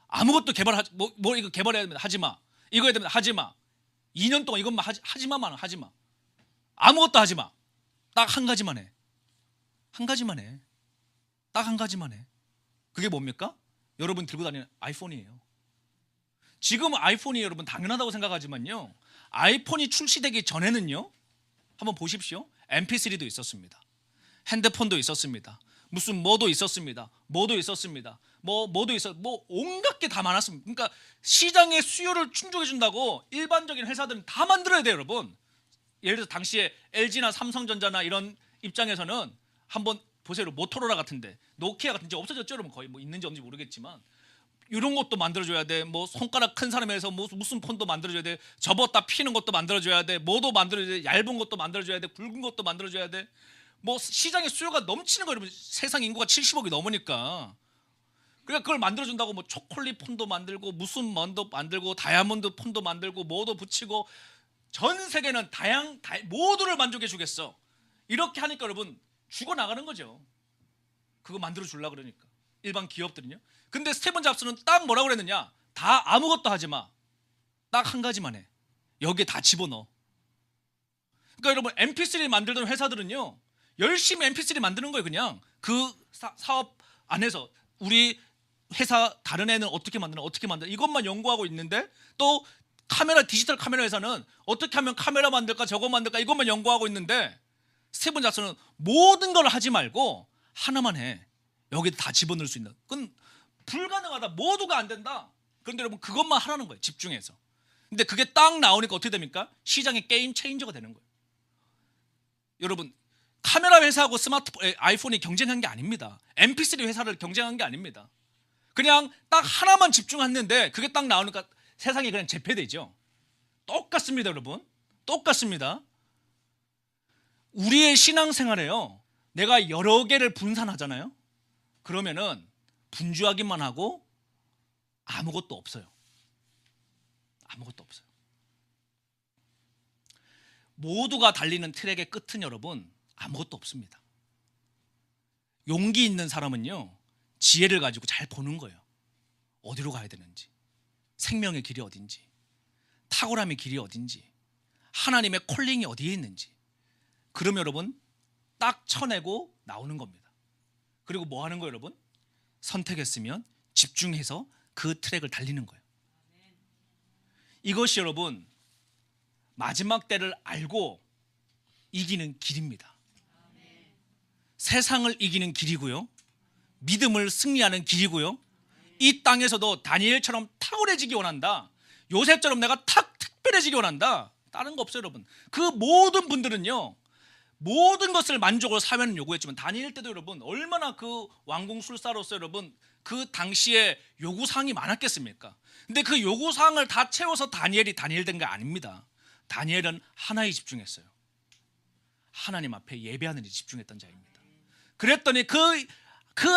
아무것도 이거 개발해야 됩니다. 하지 마. 이거 해야 됩니다. 하지 마. 2년 동안 이것만 하지 마. 아무것도 하지 마. 딱 한 가지만 해. 딱 한 가지만 해. 그게 뭡니까? 여러분 들고 다니는 아이폰이에요. 지금 아이폰이 여러분 당연하다고 생각하지만요, 아이폰이 출시되기 전에는요, 한번 보십시오. MP3도 있었습니다. 핸드폰도 있었습니다. 무슨 뭐도 있었습니다. 뭐 온갖 게 다 많았습니다. 그러니까 시장의 수요를 충족해 준다고 일반적인 회사들은 다 만들어야 돼요, 여러분. 예를 들어서 당시에 LG나 삼성전자나 이런 입장에서는 한번 보세요. 모토로라 같은데, 노키아 같은 데 없어졌죠, 여러분. 거의 뭐 있는지 없는지 모르겠지만 이런 것도 만들어줘야 돼. 뭐 손가락 큰 사람에서 무슨 폰도 만들어줘야 돼. 접었다 피는 것도 만들어줘야 돼. 뭐도 만들어줘야 돼. 얇은 것도 만들어줘야 돼. 굵은 것도 만들어줘야 돼. 뭐 시장에 수요가 넘치는 거예요, 여러분. 세상 인구가 70억이 넘으니까. 그러니까 그걸 만들어준다고 뭐 초콜릿 폰도 만들고 무슨 먼도 만들고 다이아몬드 폰도 만들고 뭐도 붙이고 전 세계는 모두를 만족해 주겠어. 이렇게 하니까 여러분 죽어나가는 거죠. 그거 만들어 주려고 그러니까 일반 기업들은요. 근데 스티븐 잡스는 딱 뭐라고 그랬느냐, 다 아무것도 하지 마. 딱 한 가지만 해. 여기에 다 집어넣어. 그러니까 여러분 MP3 만들던 회사들은요 열심히 MP3 만드는 거예요. 그냥 그 사업 안에서 우리 회사 다른 애는 어떻게 만드나 이것만 연구하고 있는데, 또 디지털 카메라 회사는 어떻게 하면 카메라 만들까 저거 만들까 이것만 연구하고 있는데, 스티븐 잡스는 모든 걸 하지 말고 하나만 해. 여기다 다 집어넣을 수 있는. 그건 불가능하다. 모두가 안 된다. 그런데 여러분 그것만 하라는 거예요. 집중해서. 근데 그게 딱 나오니까 어떻게 됩니까? 시장의 게임 체인저가 되는 거예요. 여러분 카메라 회사하고 아이폰이 경쟁한 게 아닙니다. MP3 회사를 경쟁한 게 아닙니다. 그냥 딱 하나만 집중했는데 그게 딱 나오니까 세상이 그냥 재패되죠. 똑같습니다, 여러분. 똑같습니다. 우리의 신앙생활에요, 내가 여러 개를 분산하잖아요. 그러면은 분주하기만 하고 아무것도 없어요. 아무것도 없어요. 모두가 달리는 트랙의 끝은 여러분 아무것도 없습니다. 용기 있는 사람은요, 지혜를 가지고 잘 보는 거예요. 어디로 가야 되는지, 생명의 길이 어딘지, 탁월함의 길이 어딘지, 하나님의 콜링이 어디에 있는지. 그러면 여러분 딱 쳐내고 나오는 겁니다. 그리고 뭐 하는 거예요, 여러분? 선택했으면 집중해서 그 트랙을 달리는 거예요. 이것이 여러분 마지막 때를 알고 이기는 길입니다. 세상을 이기는 길이고요, 믿음을 승리하는 길이고요, 이 땅에서도 다니엘처럼 탁월해지기 원한다, 요셉처럼 내가 특별해지기 원한다, 다른 거 없어요, 여러분. 그 모든 분들은요, 모든 것을 만족으로 사회는 요구했지만 다니엘 때도 여러분 얼마나 그 왕궁 술사로서 여러분 그 당시에 요구사항이 많았겠습니까? 근데 그 요구사항을 다 채워서 다니엘이 다니엘 된 게 아닙니다. 다니엘은 하나에 집중했어요. 하나님 앞에 예배하는 데 집중했던 자입니다. 그랬더니 그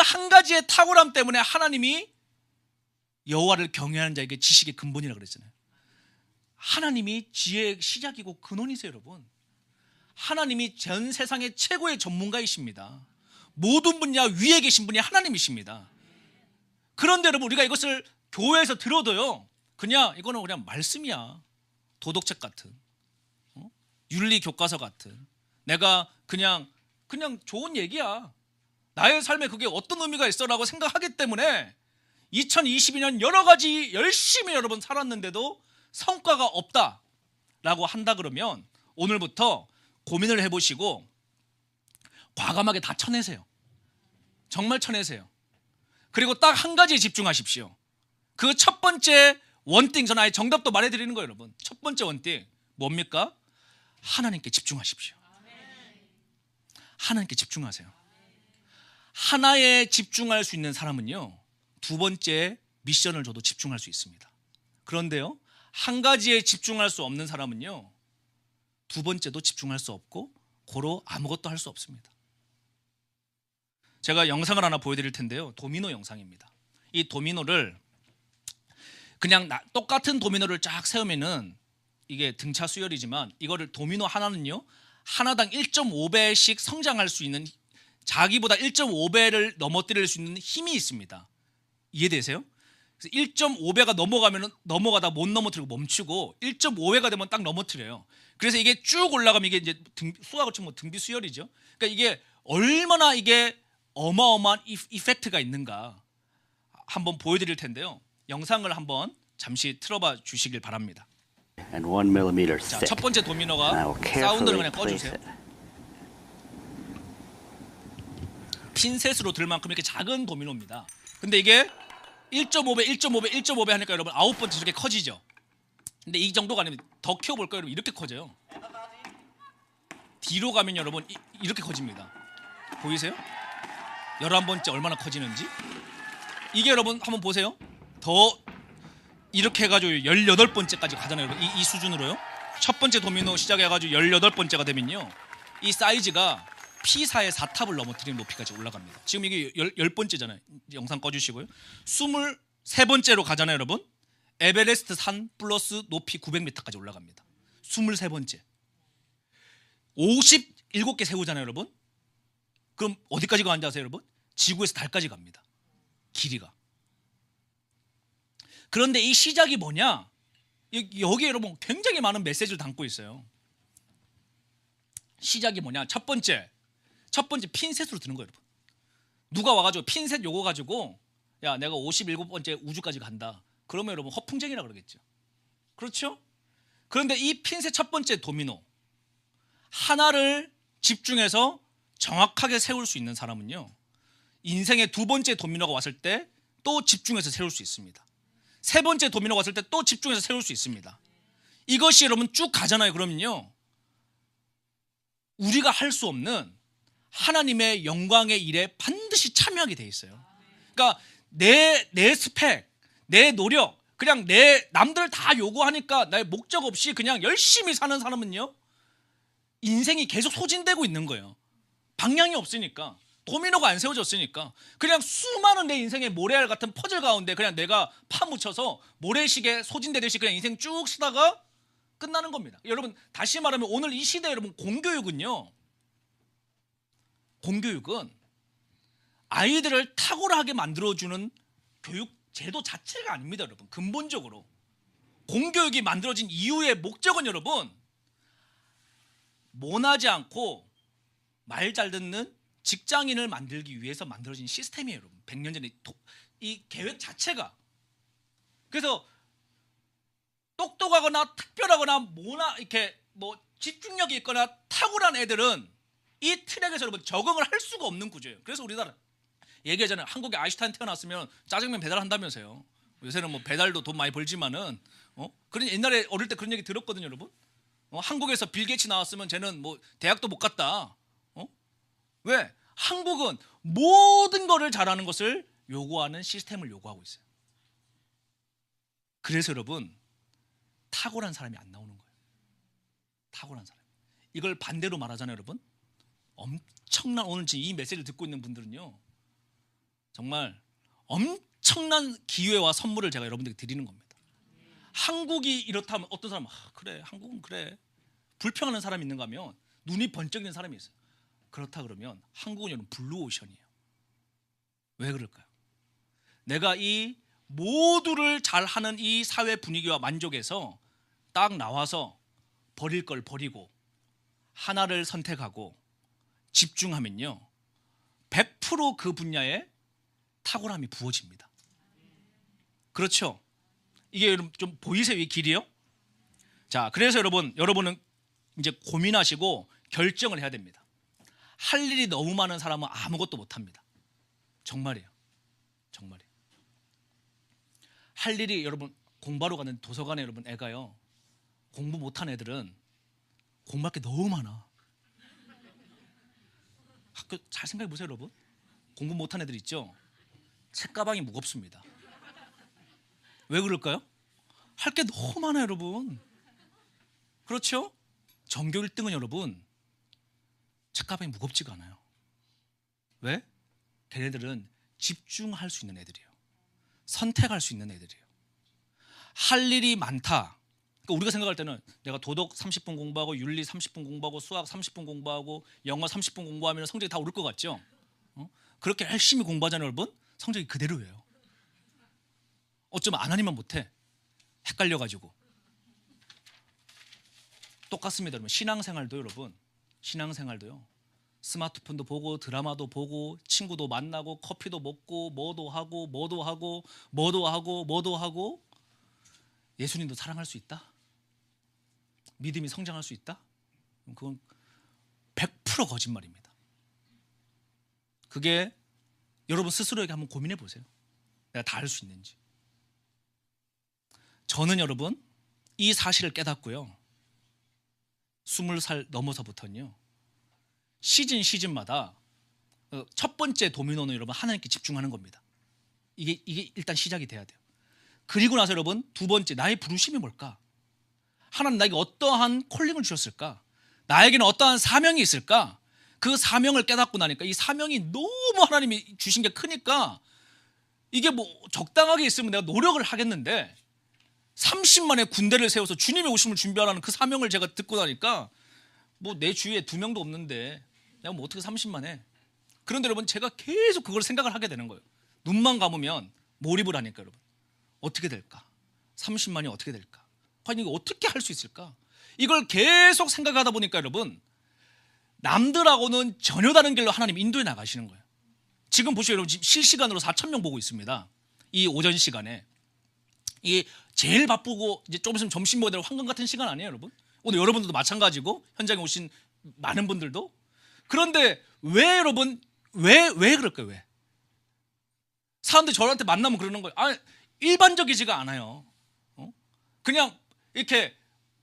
한 가지의 탁월함 때문에 하나님이 여호와를 경외하는 자에게 지식의 근본이라고 그랬잖아요. 하나님이 지혜의 시작이고 근원이세요, 여러분. 하나님이 전 세상의 최고의 전문가이십니다. 모든 분야 위에 계신 분이 하나님이십니다. 그런데 여러분 우리가 이것을 교회에서 들어도요, 이거는 그냥 말씀이야. 도덕책 같은, 윤리 교과서 같은, 내가 그냥 좋은 얘기야. 나의 삶에 그게 어떤 의미가 있어라고 생각하기 때문에 2022년 여러 가지 열심히 여러분 살았는데도 성과가 없다라고 한다 그러면 오늘부터 고민을 해보시고 과감하게 다 쳐내세요. 정말 쳐내세요. 그리고 딱 한 가지에 집중하십시오. 그 첫 번째 원띵, 저는 아예 정답도 말해드리는 거예요, 여러분. 첫 번째 원띵 뭡니까? 하나님께 집중하십시오. 하나님께 집중하세요. 하나에 집중할 수 있는 사람은요, 두 번째 미션을 줘도 집중할 수 있습니다. 그런데요, 한 가지에 집중할 수 없는 사람은요, 두 번째도 집중할 수 없고 고로 아무것도 할 수 없습니다. 제가 영상을 하나 보여드릴 텐데요, 도미노 영상입니다. 이 도미노를 그냥 똑같은 도미노를 쫙 세우면은 이게 등차 수열이지만, 이거를 도미노 하나는요 하나당 1.5배씩 성장할 수 있는, 자기보다 1.5배를 넘어뜨릴 수 있는 힘이 있습니다. 이해되세요? 그래서 1.5배가 넘어가다 못 넘어뜨리고 멈추고 1.5배가 되면 딱 넘어뜨려요. 그래서 이게 쭉 올라가면 이게 이제 수학을 치면 등비 수열이죠. 그러니까 이게 얼마나 이게 어마어마한 이펙트가 있는가 한번 보여드릴 텐데요. 영상을 한번 잠시 틀어봐 주시길 바랍니다. 자, 첫 번째 도미노가 사운드를 그냥 꺼주세요. 핀셋으로 들 만큼 이렇게 작은 도미노입니다. 근데 이게 1.5배 하니까 여러분 9번째 저렇게 커지죠. 근데 이 정도가 아니면 더 키워볼까요? 여러분 이렇게 커져요. 뒤로 가면 여러분 이렇게 커집니다. 보이세요? 11번째 얼마나 커지는지. 이게 여러분 한번 보세요. 더 이렇게 해가지고 18번째까지 가잖아요. 이 수준으로요. 첫 번째 도미노 시작해가지고 18번째가 되면요, 이 사이즈가 P사의 4탑을 넘어뜨리는 높이까지 올라갑니다. 지금 이게 10번째잖아요. 영상 꺼주시고요. 23번째로 가잖아요, 여러분. 에베레스트 산 플러스 높이 900m까지 올라갑니다. 23번째. 57개 세우잖아요, 여러분. 그럼 어디까지 가는지 아세요, 여러분? 지구에서 달까지 갑니다. 길이가. 그런데 이 시작이 뭐냐? 여기에 여러분 굉장히 많은 메시지를 담고 있어요. 시작이 뭐냐? 첫 번째 핀셋으로 드는 거예요, 여러분. 누가 와가지고 핀셋 요거 가지고 야, 내가 57번째 우주까지 간다. 그러면 여러분 허풍쟁이라 그러겠죠. 그렇죠? 그런데 이 핀셋 첫 번째 도미노 하나를 집중해서 정확하게 세울 수 있는 사람은요, 인생의 두 번째 도미노가 왔을 때 또 집중해서 세울 수 있습니다. 세 번째 도미노가 왔을 때 또 집중해서 세울 수 있습니다. 이것이 여러분 쭉 가잖아요. 그러면요, 우리가 할 수 없는 하나님의 영광의 일에 반드시 참여하게 돼 있어요. 그러니까 내 스펙, 내 노력, 그냥 내 남들 다 요구하니까 나의 목적 없이 그냥 열심히 사는 사람은요, 인생이 계속 소진되고 있는 거예요. 방향이 없으니까, 도미노가 안 세워졌으니까 그냥 수많은 내 인생의 모래알 같은 퍼즐 가운데 그냥 내가 파묻혀서 모래시계 소진되듯이 그냥 인생 쭉 쓰다가 끝나는 겁니다. 여러분, 다시 말하면 오늘 이 시대 여러분, 공교육은 아이들을 탁월하게 만들어주는 교육 제도 자체가 아닙니다. 여러분, 근본적으로 공교육이 만들어진 이유의 목적은 여러분, 모나지 않고 말 잘 듣는 직장인을 만들기 위해서 만들어진 시스템이에요. 여러분, 100년 전에 이 계획 자체가. 그래서 똑똑하거나 특별하거나 이렇게 뭐 집중력이 있거나 탁월한 애들은 이 트랙에서 여러분 적응을 할 수가 없는 구조예요. 그래서 우리나라 얘기하잖아요. 한국에 아인슈타인 태어났으면 짜장면 배달한다면서요. 요새는 뭐 배달도 돈 많이 벌지만은 그런 옛날에 어릴 때 그런 얘기 들었거든요, 여러분. 한국에서 빌 게이츠 나왔으면 쟤는 뭐 대학도 못 갔다. 왜? 한국은 모든 거를 잘하는 것을 요구하는 시스템을 요구하고 있어요. 그래서 여러분, 탁월한 사람이 안 나오는 거예요. 탁월한 사람. 이걸 반대로 말하잖아요, 여러분. 엄청난, 오늘 지금 이 메시지를 듣고 있는 분들은요, 정말 엄청난 기회와 선물을 제가 여러분들에게 드리는 겁니다. 한국이 이렇다면 어떤 사람은 그래, 한국은 그래, 불평하는 사람이 있는가 하면 눈이 번쩍이는 사람이 있어요. 그렇다 그러면 한국은 여러분 블루오션이에요. 왜 그럴까요? 내가 이 모두를 잘하는 이 사회 분위기와 만족에서 딱 나와서 버릴 걸 버리고 하나를 선택하고 집중하면요, 100% 그 분야에 탁월함이 부어집니다. 그렇죠? 이게 여러분 좀 보이세요? 이 길이요? 자, 그래서 여러분은 이제 고민하시고 결정을 해야 됩니다. 할 일이 너무 많은 사람은 아무것도 못합니다. 정말이에요. 정말이에요. 할 일이, 여러분 공부하러 가는 도서관에 여러분 애가요, 공부 못한 애들은 공부할 게 너무 많아. 학교 잘 생각해 보세요, 여러분. 공부 못한 애들 있죠? 책가방이 무겁습니다. 왜 그럴까요? 할 게 너무 많아요, 여러분. 그렇죠? 전교 1등은 여러분 책가방이 무겁지가 않아요. 왜? 걔네들은 집중할 수 있는 애들이에요. 선택할 수 있는 애들이에요. 할 일이 많다. 그러니까 우리가 생각할 때는 내가 도덕 30분 공부하고 윤리 30분 공부하고 수학 30분 공부하고 영어 30분 공부하면 성적이 다 오를 것 같죠? 그렇게 열심히 공부하잖아요, 여러분. 성적이 그대로예요. 어쩌면 안 하니만 못해. 헷갈려가지고. 똑같습니다, 여러분. 신앙생활도 여러분, 신앙생활도요, 스마트폰도 보고 드라마도 보고 친구도 만나고 커피도 먹고 뭐도 하고 예수님도 사랑할 수 있다? 믿음이 성장할 수 있다? 그건 100% 거짓말입니다. 그게 여러분 스스로에게 한번 고민해 보세요. 내가 다 할 수 있는지. 저는 여러분 이 사실을 깨닫고요, 20살 넘어서부터는요, 시즌마다 첫 번째 도미노는 여러분 하나님께 집중하는 겁니다. 이게 일단 시작이 돼야 돼요. 그리고 나서 여러분 두 번째, 나의 부르심이 뭘까? 하나님 나에게 어떠한 콜링을 주셨을까? 나에게는 어떠한 사명이 있을까? 그 사명을 깨닫고 나니까 이 사명이 너무 하나님이 주신 게 크니까 이게 뭐 적당하게 있으면 내가 노력을 하겠는데 30만의 군대를 세워서 주님의 오심을 준비하라는 그 사명을 제가 듣고 나니까 뭐 내 주위에 2명도 없는데 내가 뭐 어떻게 30만 해? 그런데 여러분 제가 계속 그걸 생각을 하게 되는 거예요. 눈만 감으면 몰입을 하니까 여러분 어떻게 될까? 30만이 어떻게 될까? 과연 이거 어떻게 할 수 있을까? 이걸 계속 생각하다 보니까 여러분 남들하고는 전혀 다른 길로 하나님 인도해 나가시는 거예요. 지금 보시면 여러분 지금 실시간으로 4,000명 보고 있습니다. 이 오전 시간에. 이 제일 바쁘고 이제 좀 있으면 점심 먹어야 될 황금 같은 시간 아니에요, 여러분? 오늘 여러분들도 마찬가지고 현장에 오신 많은 분들도. 그런데 왜 여러분 왜 그럴까요? 왜? 사람들이 저한테 만나면 그러는 거예요. 아, 일반적이지가 않아요. 그냥 이렇게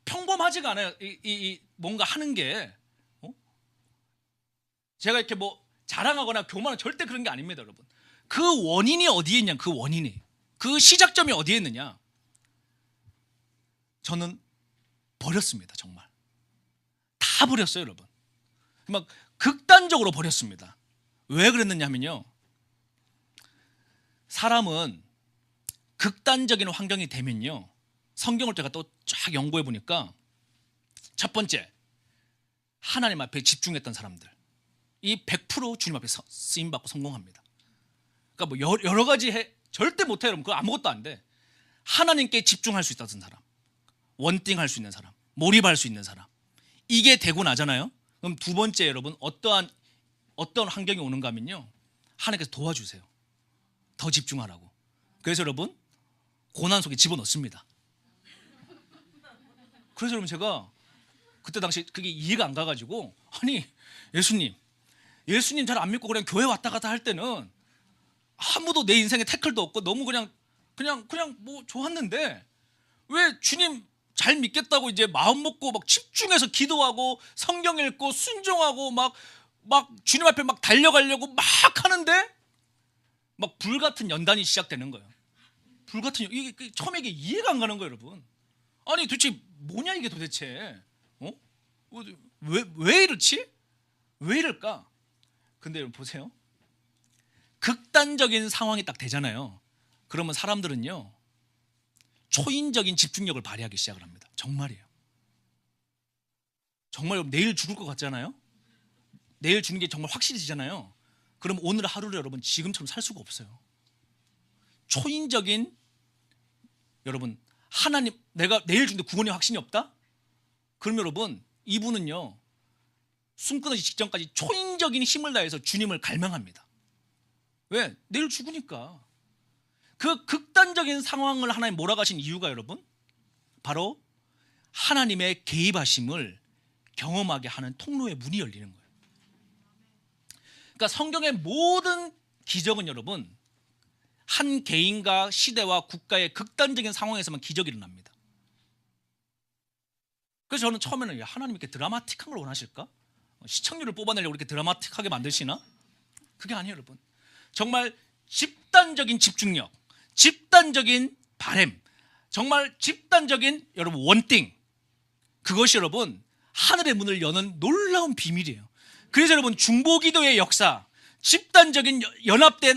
평범하지가 않아요. 이 뭔가 하는 게. 제가 이렇게 뭐 자랑하거나 교만은 절대 그런 게 아닙니다, 여러분. 그 원인이 어디에 있냐? 그 원인이. 그 시작점이 어디에 있느냐? 저는 버렸습니다, 정말. 다 버렸어요, 여러분. 막 극단적으로 버렸습니다. 왜 그랬느냐 하면요. 사람은 극단적인 환경이 되면요. 성경을 제가 또 쫙 연구해 보니까 첫 번째, 하나님 앞에 집중했던 사람들. 이 100% 주님 앞에 쓰임 받고 성공합니다. 그러니까 뭐 여러 가지 절대 못해요, 여러분. 그거 아무것도 안 돼. 하나님께 집중할 수 있다는 사람, 원띵할 수 있는 사람, 몰입할 수 있는 사람. 이게 되고 나잖아요. 그럼 두 번째, 여러분, 어떤 환경이 오는가 하면요. 하나님께서 도와주세요. 더 집중하라고. 그래서 여러분, 고난 속에 집어넣습니다. 그래서 여러분, 제가 그때 당시 그게 이해가 안 가가지고, 아니, 예수님 잘 안 믿고 그냥 교회 왔다 갔다 할 때는 아무도 내 인생에 태클도 없고 너무 그냥 뭐 좋았는데, 왜 주님 잘 믿겠다고 이제 마음 먹고 막 집중해서 기도하고 성경 읽고 순종하고 막 주님 앞에 막 달려가려고 막 하는데 막 불같은 연단이 시작되는 거예요. 이게 처음에 이게 이해가 안 가는 거예요, 여러분. 아니 도대체 뭐냐 이게 도대체? 왜 이렇지? 왜 이럴까? 근데 여러분 보세요. 극단적인 상황이 딱 되잖아요. 그러면 사람들은요, 초인적인 집중력을 발휘하기 시작을 합니다. 정말이에요. 정말 내일 죽을 것 같잖아요. 내일 죽는 게 정말 확실해지잖아요. 그럼 오늘 하루를 여러분 지금처럼 살 수가 없어요. 초인적인, 여러분, 하나님, 내가 내일 죽는데 구원의 확신이 없다? 그럼 여러분, 이분은요, 숨 끊어지 직전까지 초인적인 힘을 다해서 주님을 갈망합니다. 왜? 내일 죽으니까. 그 극단적인 상황을 하나님 몰아가신 이유가 여러분, 바로 하나님의 개입하심을 경험하게 하는 통로의 문이 열리는 거예요. 그러니까 성경의 모든 기적은 여러분, 한 개인과 시대와 국가의 극단적인 상황에서만 기적이 일어납니다. 그래서 저는 처음에는 하나님 이렇게 드라마틱한 걸 원하실까? 시청률을 뽑아내려고 이렇게 드라마틱하게 만드시나? 그게 아니에요, 여러분. 정말 집단적인 집중력, 집단적인 바램, 정말 집단적인 여러분 원띵, 그것이 여러분 하늘의 문을 여는 놀라운 비밀이에요. 그래서 여러분 중보기도의 역사, 집단적인 연합된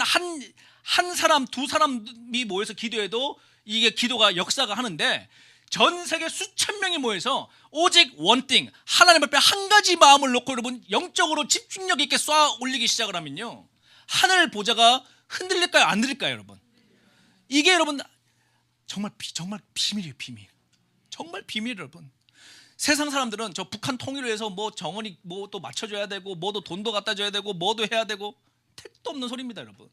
한 사람, 두 사람이 모여서 기도해도 이게 기도가 역사가 하는데, 전 세계 수천 명이 모여서 오직 원띵, 하나님 앞에 한 가지 마음을 놓고 여러분 영적으로 집중력 있게 쏴 올리기 시작을 하면요, 하늘 보좌가 흔들릴까요? 안 흔들릴까요, 여러분? 이게 여러분 정말 비밀이에요, 비밀. 정말 비밀이에요, 여러분. 세상 사람들은 저 북한 통일을 위해서 뭐 정원이 뭐 또 맞춰줘야 되고, 뭐도 돈도 갖다 줘야 되고, 뭐도 해야 되고, 택도 없는 소리입니다, 여러분.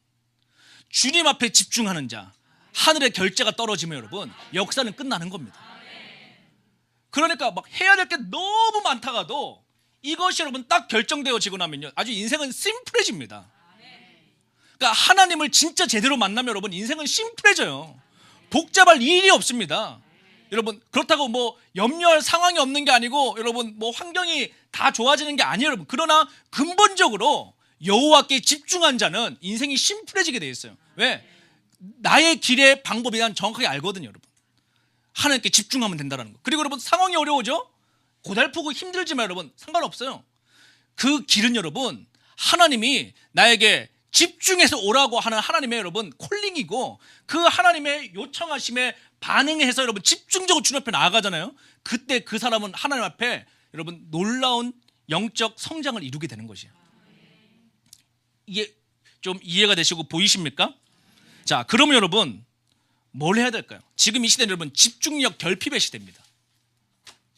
주님 앞에 집중하는 자, 하늘의 결제가 떨어지면 여러분 역사는 끝나는 겁니다. 그러니까 막 해야 될 게 너무 많다가도 이것이 여러분 딱 결정되어지고 나면요, 아주 인생은 심플해집니다. 그러니까 하나님을 진짜 제대로 만나면 여러분 인생은 심플해져요. 복잡할 일이 없습니다. 여러분 그렇다고 뭐 염려할 상황이 없는 게 아니고, 여러분 뭐 환경이 다 좋아지는 게 아니에요, 여러분. 그러나 근본적으로 여호와께 집중한 자는 인생이 심플해지게 돼 있어요. 왜? 나의 길의 방법에 대한 정확하게 알거든요, 여러분. 하나님께 집중하면 된다는 거. 그리고 여러분 상황이 어려워져? 고달프고 힘들지만 여러분 상관없어요. 그 길은 여러분 하나님이 나에게 집중해서 오라고 하는 하나님의 여러분 콜링이고, 그 하나님의 요청하심에 반응해서 여러분 집중적으로 주님 앞에 나아가잖아요. 그때 그 사람은 하나님 앞에 여러분 놀라운 영적 성장을 이루게 되는 것이에요. 이게 좀 이해가 되시고 보이십니까? 자, 그러면 여러분 뭘 해야 될까요? 지금 이 시대는 여러분 집중력 결핍의 시대입니다.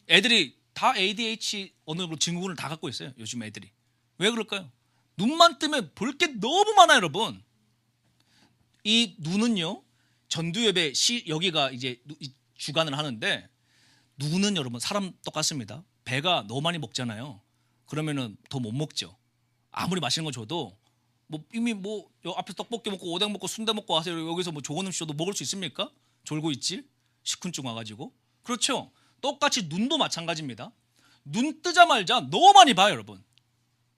애들이 다 ADHD 어느 정도 증후군을 다 갖고 있어요, 요즘 애들이. 왜 그럴까요? 눈만 뜨면 볼 게 너무 많아요, 여러분. 이 눈은요, 전두엽의 여기가 이제 주관을 하는데, 눈은 여러분 사람 똑같습니다. 배가 너무 많이 먹잖아요. 그러면은 더 못 먹죠. 아무리 맛있는 거 줘도 뭐 이미 뭐 앞에서 떡볶이 먹고 오뎅 먹고 순대 먹고 하세요. 여기서 뭐 좋은 음식 줘도 먹을 수 있습니까? 졸고 있지? 식훈증 와가지고. 그렇죠. 똑같이 눈도 마찬가지입니다. 눈 뜨자마자 너무 많이 봐요, 여러분.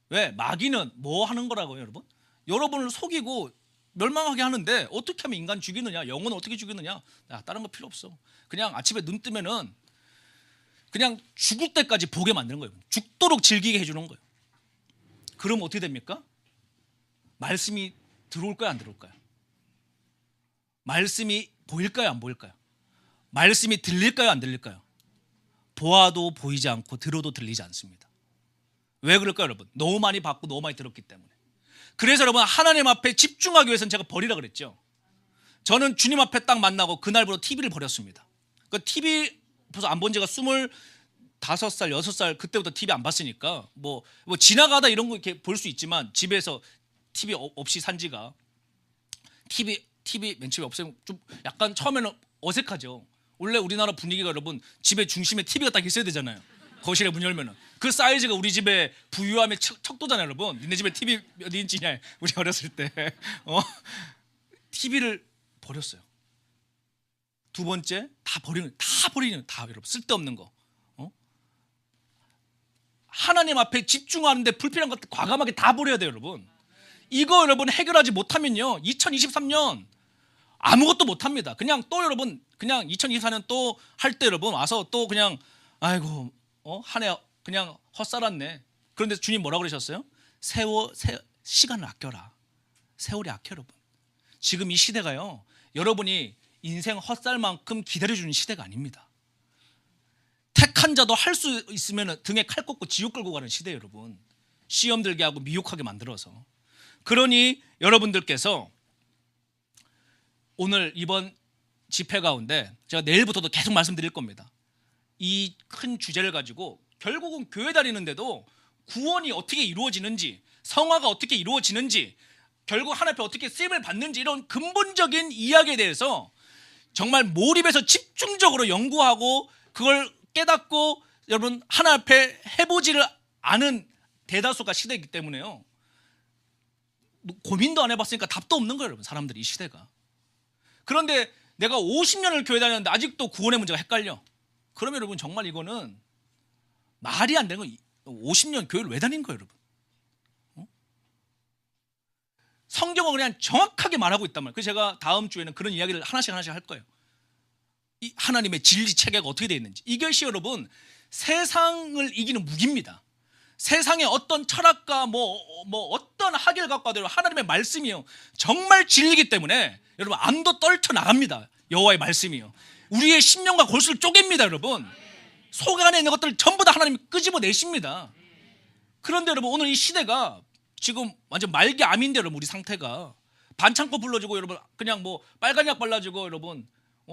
왜? 마귀는 뭐 하는 거라고요, 여러분? 여러분을 속이고 멸망하게 하는데, 어떻게 하면 인간 죽이느냐, 영혼을 어떻게 죽이느냐, 다른 거 필요 없어. 그냥 아침에 눈 뜨면은 그냥 죽을 때까지 보게 만드는 거예요. 죽도록 즐기게 해주는 거예요. 그럼 어떻게 됩니까? 말씀이 들어올까요, 안 들어올까요? 말씀이 보일까요, 안 보일까요? 말씀이 들릴까요, 안 들릴까요? 보아도 보이지 않고 들어도 들리지 않습니다. 왜 그럴까요, 여러분? 너무 많이 봤고 너무 많이 들었기 때문에. 그래서 여러분, 하나님 앞에 집중하기 위해서는 제가 버리라 그랬죠. 저는 주님 앞에 딱 만나고 그날부터 TV를 버렸습니다. 그 TV 벌써 안 본 지가 25살, 6살 그때부터 TV 안 봤으니까 뭐 지나가다 이런 거 이렇게 볼 수 있지만, 집에서 TV 없이 산 지가, TV 맨 처음에 없애면 좀 약간 처음에는 어색하죠. 원래 우리나라 분위기가 여러분, 집의 중심에 TV가 딱 있어야 되잖아요. 거실에 문 열면은 그 사이즈가 우리 집의 부유함의 척도잖아요, 여러분. 니네 집에 TV 몇 인치냐, 우리 어렸을 때. TV를 버렸어요. 두 번째, 다 버리는 여러분, 쓸데없는 거. 하나님 앞에 집중하는데 불필요한 것들 과감하게 다 버려야 돼요, 여러분. 이거 여러분 해결하지 못하면요, 2023년 아무것도 못합니다. 그냥 또 여러분, 그냥 2024년 또 할 때 여러분 와서 또 그냥 아이고 한 해 그냥 헛살았네. 그런데 주님 뭐라고 그러셨어요? 시간을 아껴라. 세월이 아껴, 여러분. 지금 이 시대가요, 여러분이 인생 헛살만큼 기다려주는 시대가 아닙니다. 택한 자도 할 수 있으면 등에 칼 꽂고 지옥 끌고 가는 시대예요, 여러분. 시험 들게 하고 미혹하게 만들어서. 그러니 여러분들께서 오늘 이번 집회 가운데 제가 내일부터도 계속 말씀드릴 겁니다. 이 큰 주제를 가지고 결국은 교회 다니는데도 구원이 어떻게 이루어지는지, 성화가 어떻게 이루어지는지, 결국 하나님 앞에 어떻게 쓰임을 받는지, 이런 근본적인 이야기에 대해서 정말 몰입해서 집중적으로 연구하고 그걸 깨닫고 여러분 하나님 앞에 해보지를 않은 대다수가 시대이기 때문에요, 고민도 안 해봤으니까 답도 없는 거예요, 여러분. 사람들이 이 시대가. 그런데 내가 50년을 교회 다녔는데 아직도 구원의 문제가 헷갈려. 그러면 여러분 정말 이거는 말이 안 되는 거. 50년 교회를 왜 다닌 거예요, 여러분? 성경은 그냥 정확하게 말하고 있단 말이에요. 그래서 제가 다음 주에는 그런 이야기를 하나씩 할 거예요. 이 하나님의 진리 체계가 어떻게 되어 있는지. 이것이 여러분 세상을 이기는 무기입니다. 세상의 어떤 철학과 뭐 어떤 학위를 갖고 와도 하나님의 말씀이요, 정말 진리이기 때문에 여러분 암도 떨쳐 나갑니다. 여호와의 말씀이요, 우리의 심령과 골수를 쪼갭니다, 여러분. 속 안에 있는 것들을 전부 다 하나님이 끄집어내십니다. 그런데 여러분 오늘 이 시대가 지금 완전 말기 암인데, 여러분 우리 상태가 반창고 불러주고 여러분 그냥 뭐 빨간 약 발라주고 여러분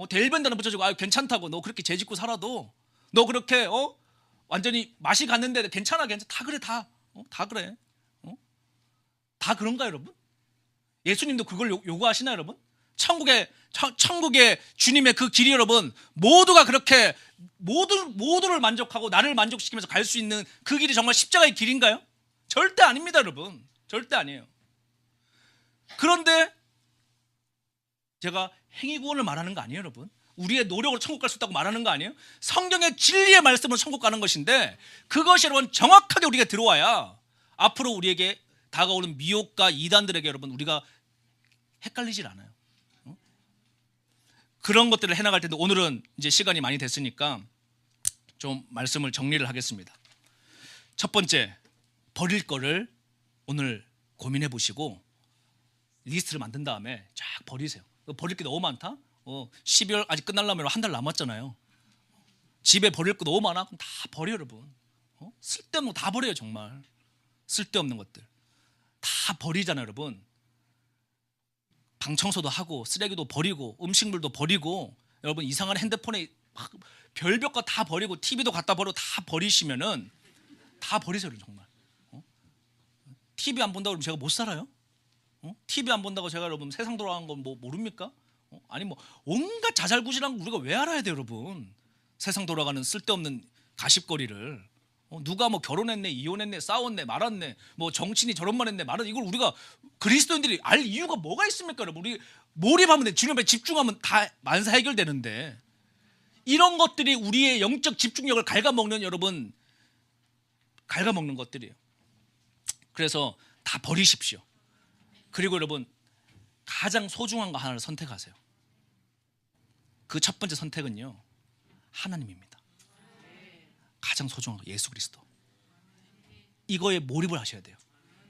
데일밴드나 붙여주고 아유 괜찮다고, 너 그렇게 죄짓고 살아도 너 그렇게 완전히 맛이 갔는데 괜찮아 다 그래, 다 그래. 다 그런가요, 여러분? 예수님도 그걸 요구하시나요, 여러분? 천국의 주님의 그 길이 여러분 모두가 그렇게 모두를 만족하고 나를 만족시키면서 갈 수 있는 그 길이 정말 십자가의 길인가요? 절대 아닙니다, 여러분. 절대 아니에요. 그런데 제가 행위구원을 말하는 거 아니에요, 여러분. 우리의 노력으로 천국 갈 수 있다고 말하는 거 아니에요. 성경의 진리의 말씀으로 천국 가는 것인데, 그것이 여러분 정확하게 우리가 들어와야 앞으로 우리에게 다가오는 미혹과 이단들에게 여러분 우리가 헷갈리질 않아요. 그런 것들을 해나갈 텐데, 오늘은 이제 시간이 많이 됐으니까 좀 말씀을 정리를 하겠습니다. 첫 번째, 버릴 거를 오늘 고민해 보시고 리스트를 만든 다음에 쫙 버리세요. 버릴 게 너무 많다? 12월 아직 끝나려면 한 달 남았잖아요. 집에 버릴 거 너무 많아? 그럼 다 버려요, 여러분. 쓸데없는 거 다 버려요, 정말. 쓸데없는 것들 다 버리잖아요, 여러분. 방 청소도 하고 쓰레기도 버리고 음식물도 버리고 여러분 이상한 핸드폰에 별별 거 다 버리고 TV도 갖다 버리고 다 버리시면은 다 버리세요, 정말. TV 안 본다고 그러면 제가 못 살아요? TV 안 본다고 제가 여러분 세상 돌아가는 건 뭐 모릅니까? 아니 뭐 온갖 자잘구실한 거 우리가 왜 알아야 돼요, 여러분? 세상 돌아가는 쓸데없는 가십거리를. 누가 뭐 결혼했네, 이혼했네, 싸웠네, 말았네, 뭐 정치인이 저런 말 했네, 말은 이걸 우리가 그리스도인들이 알 이유가 뭐가 있습니까, 여러분? 우리 몰입하면 돼, 주님에 집중하면 다 만사 해결되는데 이런 것들이 우리의 영적 집중력을 갉아먹는 여러분 갉아먹는 것들이에요. 그래서 다 버리십시오. 그리고 여러분 가장 소중한 거 하나를 선택하세요. 그 첫 번째 선택은요, 하나님입니다. 가장 소중한 거 예수 그리스도. 이거에 몰입을 하셔야 돼요.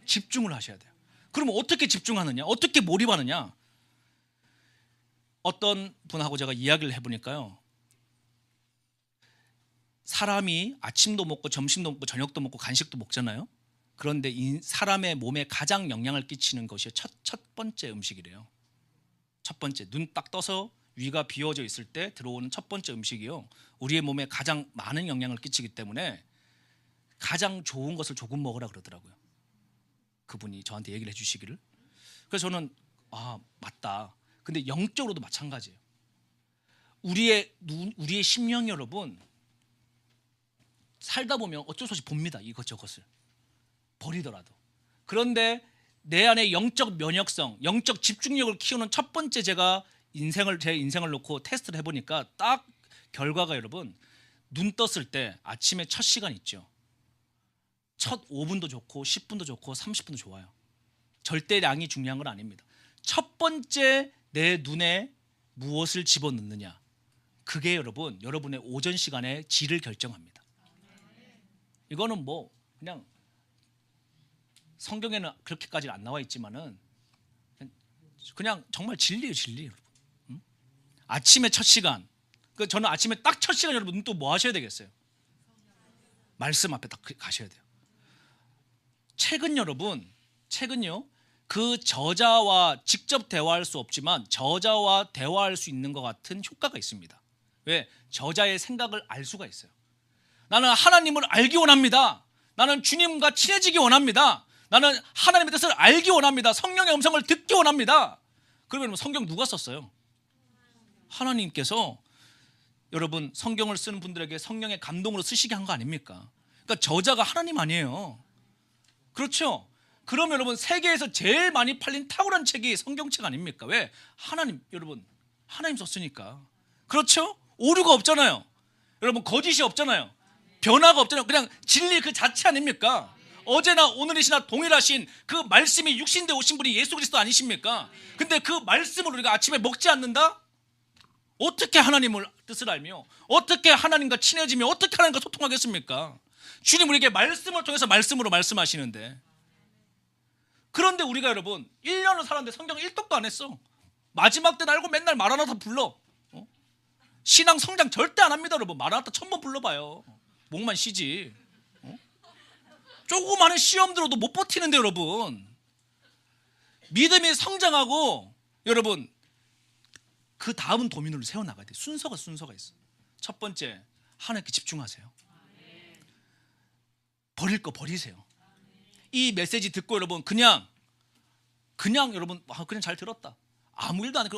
집중을 하셔야 돼요. 그러면 어떻게 집중하느냐? 어떻게 몰입하느냐? 어떤 분하고 제가 이야기를 해보니까요, 사람이 아침도 먹고 점심도 먹고 저녁도 먹고 간식도 먹잖아요. 그런데 사람의 몸에 가장 영향을 끼치는 것이 첫 번째 음식이래요. 첫 번째, 눈 딱 떠서 위가 비워져 있을 때 들어오는 첫 번째 음식이요, 우리의 몸에 가장 많은 영향을 끼치기 때문에 가장 좋은 것을 조금 먹으라 그러더라고요. 그분이 저한테 얘기를 해주시기를. 그래서 저는 맞다. 근데 영적으로도 마찬가지예요. 우리의 심령이 여러분 살다 보면 어쩔 수 없이 봅니다. 이것저것을 버리더라도. 그런데 내 안에 영적 면역성, 영적 집중력을 키우는 첫 번째 제가 제 인생을 놓고 테스트를 해보니까 딱 결과가 여러분, 눈 떴을 때 아침에 첫 시간 있죠. 첫 5분도 좋고 10분도 좋고 30분도 좋아요. 절대량이 중요한 건 아닙니다. 첫 번째 내 눈에 무엇을 집어넣느냐, 그게 여러분 여러분의 오전 시간의 질을 결정합니다. 이거는 뭐 그냥 성경에는 그렇게까지 안 나와 있지만은 그냥 정말 진리예요, 진리. 여러분. 아침에 첫 시간. 저는 아침에 딱 첫 시간 여러분 또 뭐 하셔야 되겠어요? 말씀 앞에 딱 가셔야 돼요. 책은요, 그 저자와 직접 대화할 수 없지만 저자와 대화할 수 있는 것 같은 효과가 있습니다. 왜? 저자의 생각을 알 수가 있어요. 나는 하나님을 알기 원합니다. 나는 주님과 친해지기 원합니다. 나는 하나님의 뜻을 알기 원합니다. 성령의 음성을 듣기 원합니다. 그러면 성경 누가 썼어요? 하나님께서 여러분 성경을 쓰는 분들에게 성령의 감동으로 쓰시게 한 거 아닙니까? 그러니까 저자가 하나님 아니에요. 그렇죠? 그러면 여러분 세계에서 제일 많이 팔린 탁월한 책이 성경책 아닙니까? 왜? 여러분 하나님 썼으니까. 그렇죠? 오류가 없잖아요. 여러분 거짓이 없잖아요. 변화가 없잖아요. 그냥 진리 그 자체 아닙니까? 어제나 오늘이시나 동일하신 그 말씀이 육신대 오신 분이 예수 그리스도 아니십니까? 근데 그 말씀을 우리가 아침에 먹지 않는다? 어떻게 하나님을 뜻을 알며 어떻게 하나님과 친해지며 어떻게 하나님과 소통하겠습니까? 주님 우리에게 말씀을 통해서 말씀으로 말씀하시는데, 그런데 우리가 여러분 1년을 살았는데 성경 1독도 안 했어. 마지막 때 알고 맨날 마라나타 불러. 신앙 성장 절대 안 합니다. 여러분 마라나타 1000번 불러봐요. 목만 쉬지. 조그마한 시험 들어도 못 버티는데 여러분, 믿음이 성장하고 여러분 그 다음 도민을 세워나가야 돼. 순서가 있어. 첫 번째, 하나님께 집중하세요. 버릴 거 버리세요. 이 메시지 듣고 여러분 그냥 여러분 그냥 잘 들었다, 아무 일도 안 해,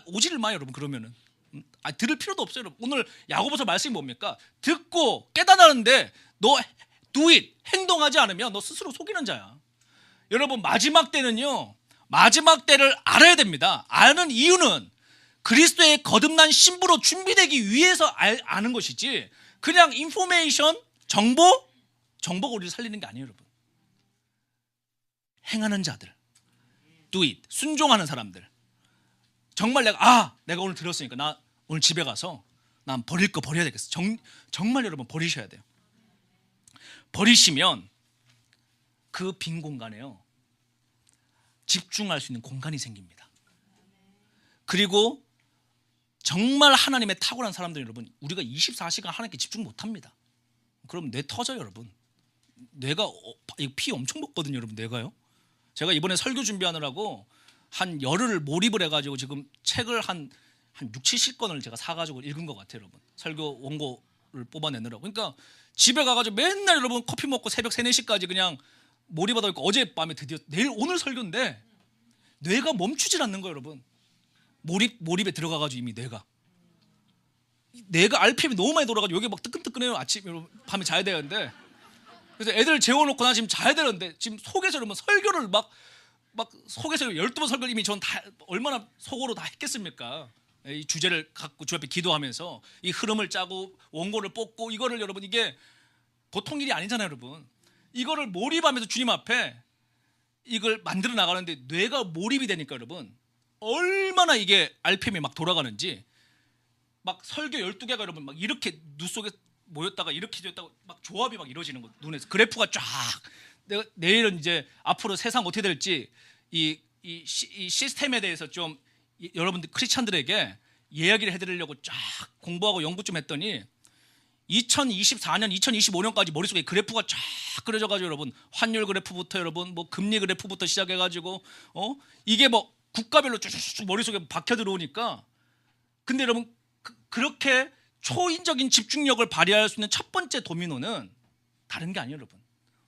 오지를 마요 여러분. 그러면은 들을 필요도 없어요. 여러분 오늘 야고보서 말씀이 뭡니까? 듣고 깨닫았는데 너 do it, 행동하지 않으면 너 스스로 속이는 자야. 여러분 마지막 때는요, 마지막 때를 알아야 됩니다. 아는 이유는 그리스도의 거듭난 신부로 준비되기 위해서 아는 것이지, 그냥 인포메이션, 정보가 우리를 살리는 게 아니에요. 여러분 행하는 자들, do it, 순종하는 사람들, 정말 내가 오늘 들었으니까 나 오늘 집에 가서 난 버릴 거 버려야 되겠어. 정말 여러분 버리셔야 돼요. 버리시면 그 빈 공간에요 집중할 수 있는 공간이 생깁니다. 그리고 정말 하나님의 탁월한 사람들 여러분, 우리가 24시간 하나님께 집중 못합니다. 그럼 뇌 터져요 여러분. 뇌가 피 엄청 먹거든요 여러분. 뇌가요. 제가 이번에 설교 준비하느라고 한 열흘 몰입을 해가지고 지금 책을 한 6, 70권을 제가 사가지고 읽은 것 같아요 여러분. 설교 원고를 뽑아내느라고. 그러니까 집에 가가지고 맨날 여러분 커피 먹고 새벽 3, 4시까지 그냥 몰입하다 보니까 어젯밤에 드디어 내일 오늘 설교인데 뇌가 멈추질 않는 거예요, 여러분. 몰입에 들어가가지고 이미 뇌가 RPM이 너무 많이 돌아가지고 여기 막 뜨끈뜨끈해요. 밤에 자야 되는데, 그래서 애들 재워놓고 나 지금 자야 되는데 지금 속에서 여러분 설교를 막 속에서 12번 설교를 이미 전 다 얼마나 속으로 다 했겠습니까? 이 주제를 갖고 주 앞에 기도하면서 이 흐름을 짜고 원고를 뽑고 이거를 여러분 이게 보통 일이 아니잖아요, 여러분. 이거를 몰입하면서 주님 앞에 이걸 만들어 나가는데 뇌가 몰입이 되니까 여러분 얼마나 이게 RPM이 막 돌아가는지, 막 설교 12개가 여러분 막 이렇게 눈 속에 모였다가 이렇게 되었다고 막 조합이 막 이루어지는 거, 눈에서 그래프가 쫙. 내일은 이제 앞으로 세상 어떻게 될지 이 시스템에 대해서 좀 여러분들 크리스찬들에게 이야기를 해드리려고 쫙 공부하고 연구 좀 했더니 2024년, 2025년까지 머릿속에 그래프가 쫙 그려져가지고 여러분 환율 그래프부터 여러분 뭐 금리 그래프부터 시작해가지고 이게 뭐 국가별로 쭉 머릿속에 박혀 들어오니까, 근데 여러분 그렇게 초인적인 집중력을 발휘할 수 있는 첫 번째 도미노는 다른 게 아니에요, 여러분.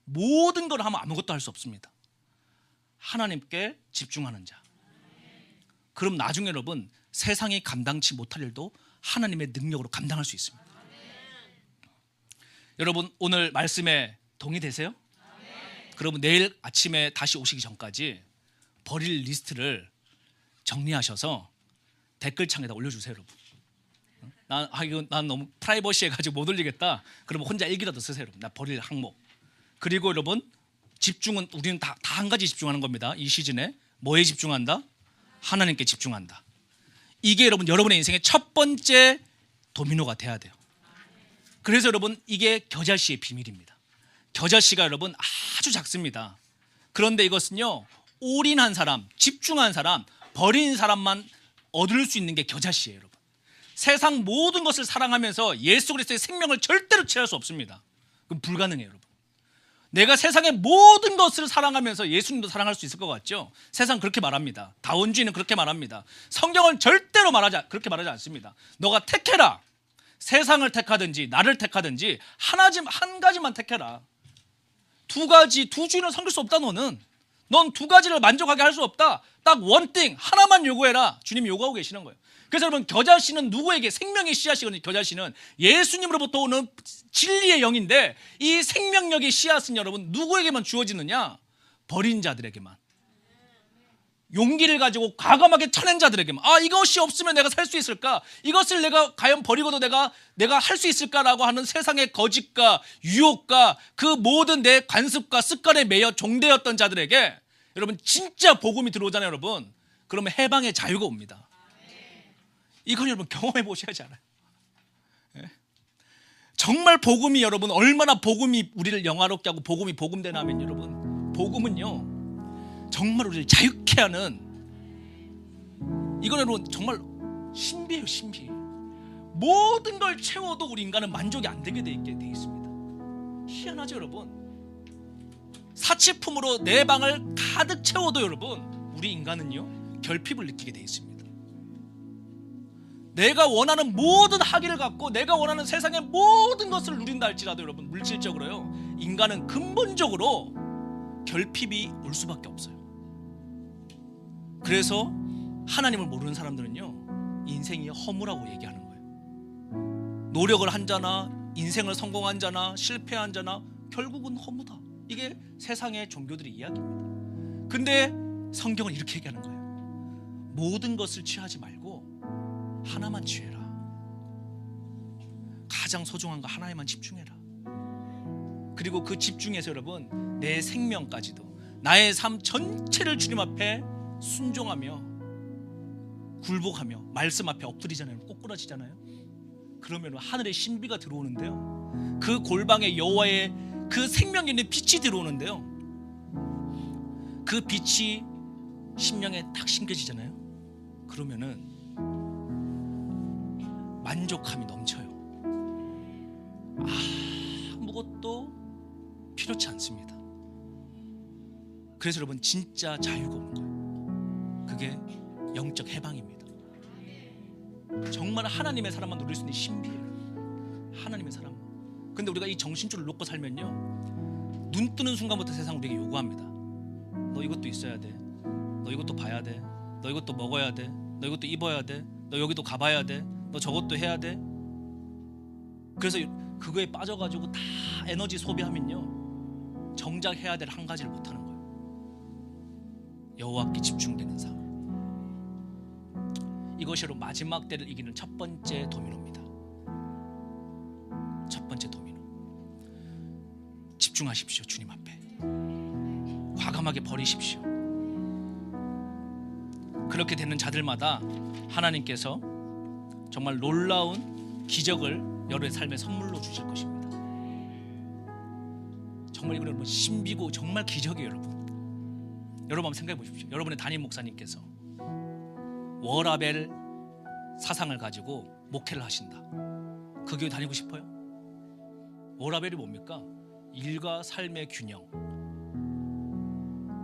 모든 걸 하면 아무것도 할 수 없습니다. 하나님께 집중하는 자. 그럼 나중에 여러분 세상이 감당치 못할 일도 하나님의 능력으로 감당할 수 있습니다. 여러분 오늘 말씀에 동의되세요? 그러면 내일 아침에 다시 오시기 전까지 버릴 리스트를 정리하셔서 댓글창에다 올려주세요, 여러분. 난 너무 프라이버시해가지고 못 올리겠다. 그러면 혼자 일기라도 쓰세요, 여러분. 나 버릴 항목. 그리고 여러분 집중은 우리는 다 한 가지 집중하는 겁니다. 이 시즌에 뭐에 집중한다? 하나님께 집중한다. 이게 여러분 여러분의 인생의 첫 번째 도미노가 돼야 돼요. 그래서 여러분 이게 겨자씨의 비밀입니다. 겨자씨가 여러분 아주 작습니다. 그런데 이것은요 올인한 사람, 집중한 사람, 버린 사람만 얻을 수 있는 게 겨자씨예요, 여러분. 세상 모든 것을 사랑하면서 예수 그리스도의 생명을 절대로 취할 수 없습니다. 그건 불가능해요, 여러분. 내가 세상의 모든 것을 사랑하면서 예수님도 사랑할 수 있을 것 같죠? 세상 그렇게 말합니다. 다원주의는 그렇게 말합니다. 성경은 절대로 그렇게 말하지 않습니다. 너가 택해라. 세상을 택하든지 나를 택하든지 한 가지만 택해라. 두 주인을 섬길 수 없다. 넌 두 가지를 만족하게 할 수 없다. 딱 원띵 하나만 요구해라. 주님이 요구하고 계시는 거예요. 그래서 여러분 겨자씨는 누구에게? 생명의 씨앗이거든요. 겨자씨는 예수님으로부터 오는 진리의 영인데 이 생명력의 씨앗은 여러분 누구에게만 주어지느냐? 버린 자들에게만. 용기를 가지고 과감하게 쳐낸 자들에게만. 이것이 없으면 내가 살 수 있을까? 이것을 내가 과연 버리고도 내가 할 수 있을까라고 하는 세상의 거짓과 유혹과 그 모든 내 관습과 습관에 매여 종되었던 자들에게 여러분 진짜 복음이 들어오잖아요, 여러분. 그러면 해방의 자유가 옵니다. 이건 여러분 경험해 보셔야지 알아요. 정말 복음이 여러분 얼마나 복음이 우리를 영화롭게 하고 복음이 복음되나 하면 여러분 복음은요 정말 우리를 자유케 하는, 이건 여러분 정말 신비예요, 신비. 모든 걸 채워도 우리 인간은 만족이 안 되게 돼 있습니다. 희한하죠, 여러분. 사치품으로 내 방을 가득 채워도 여러분 우리 인간은요 결핍을 느끼게 돼 있습니다. 내가 원하는 모든 학위를 갖고 내가 원하는 세상의 모든 것을 누린다 할지라도 여러분 물질적으로요 인간은 근본적으로 결핍이 올 수밖에 없어요. 그래서 하나님을 모르는 사람들은요 인생이 허무라고 얘기하는 거예요. 노력을 한 자나 인생을 성공한 자나 실패한 자나 결국은 허무다. 이게 세상의 종교들의 이야기입니다. 근데 성경은 이렇게 얘기하는 거예요. 모든 것을 취하지 말고 하나만 취해라. 가장 소중한 거 하나에만 집중해라. 그리고 그 집중해서 여러분 내 생명까지도 나의 삶 전체를 주님 앞에 순종하며 굴복하며 말씀 앞에 엎드리잖아요. 꼬꾸라지잖아요. 그러면 하늘의 신비가 들어오는데요 그 골방에 여호와의 그 생명 있는 빛이 들어오는데요 그 빛이 심령에 딱 심겨지잖아요. 그러면은 만족함이 넘쳐요. 아무것도 필요치 않습니다. 그래서 여러분 진짜 자유가 오는 거예요. 그게 영적 해방입니다. 정말 하나님의 사람만 누릴 수 있는 신비예요. 하나님의 사람만. 근데 우리가 이 정신줄을 놓고 살면요 눈 뜨는 순간부터 세상은 우리에게 요구합니다. 너 이것도 있어야 돼. 너 이것도 봐야 돼. 너 이것도 먹어야 돼. 너 이것도 입어야 돼. 너 여기도 가봐야 돼. 너 저것도 해야 돼. 그래서 그거에 빠져가지고 다 에너지 소비하면요, 정작 해야 될 한 가지를 못하는 거예요. 여호와께 집중되는 삶. 이것이 바로 마지막 때를 이기는 첫 번째 도미노입니다. 첫 번째 도미노. 집중하십시오. 주님 앞에 과감하게 버리십시오. 그렇게 되는 자들마다 하나님께서 정말 놀라운 기적을 여러분의 삶에 선물로 주실 것입니다. 정말 이건 여러분 신비고 정말 기적이에요. 여러분 한번 생각해 보십시오. 여러분의 담임 목사님께서 워라벨 사상을 가지고 목회를 하신다. 그 교회 다니고 싶어요? 워라벨이 뭡니까? 일과 삶의 균형.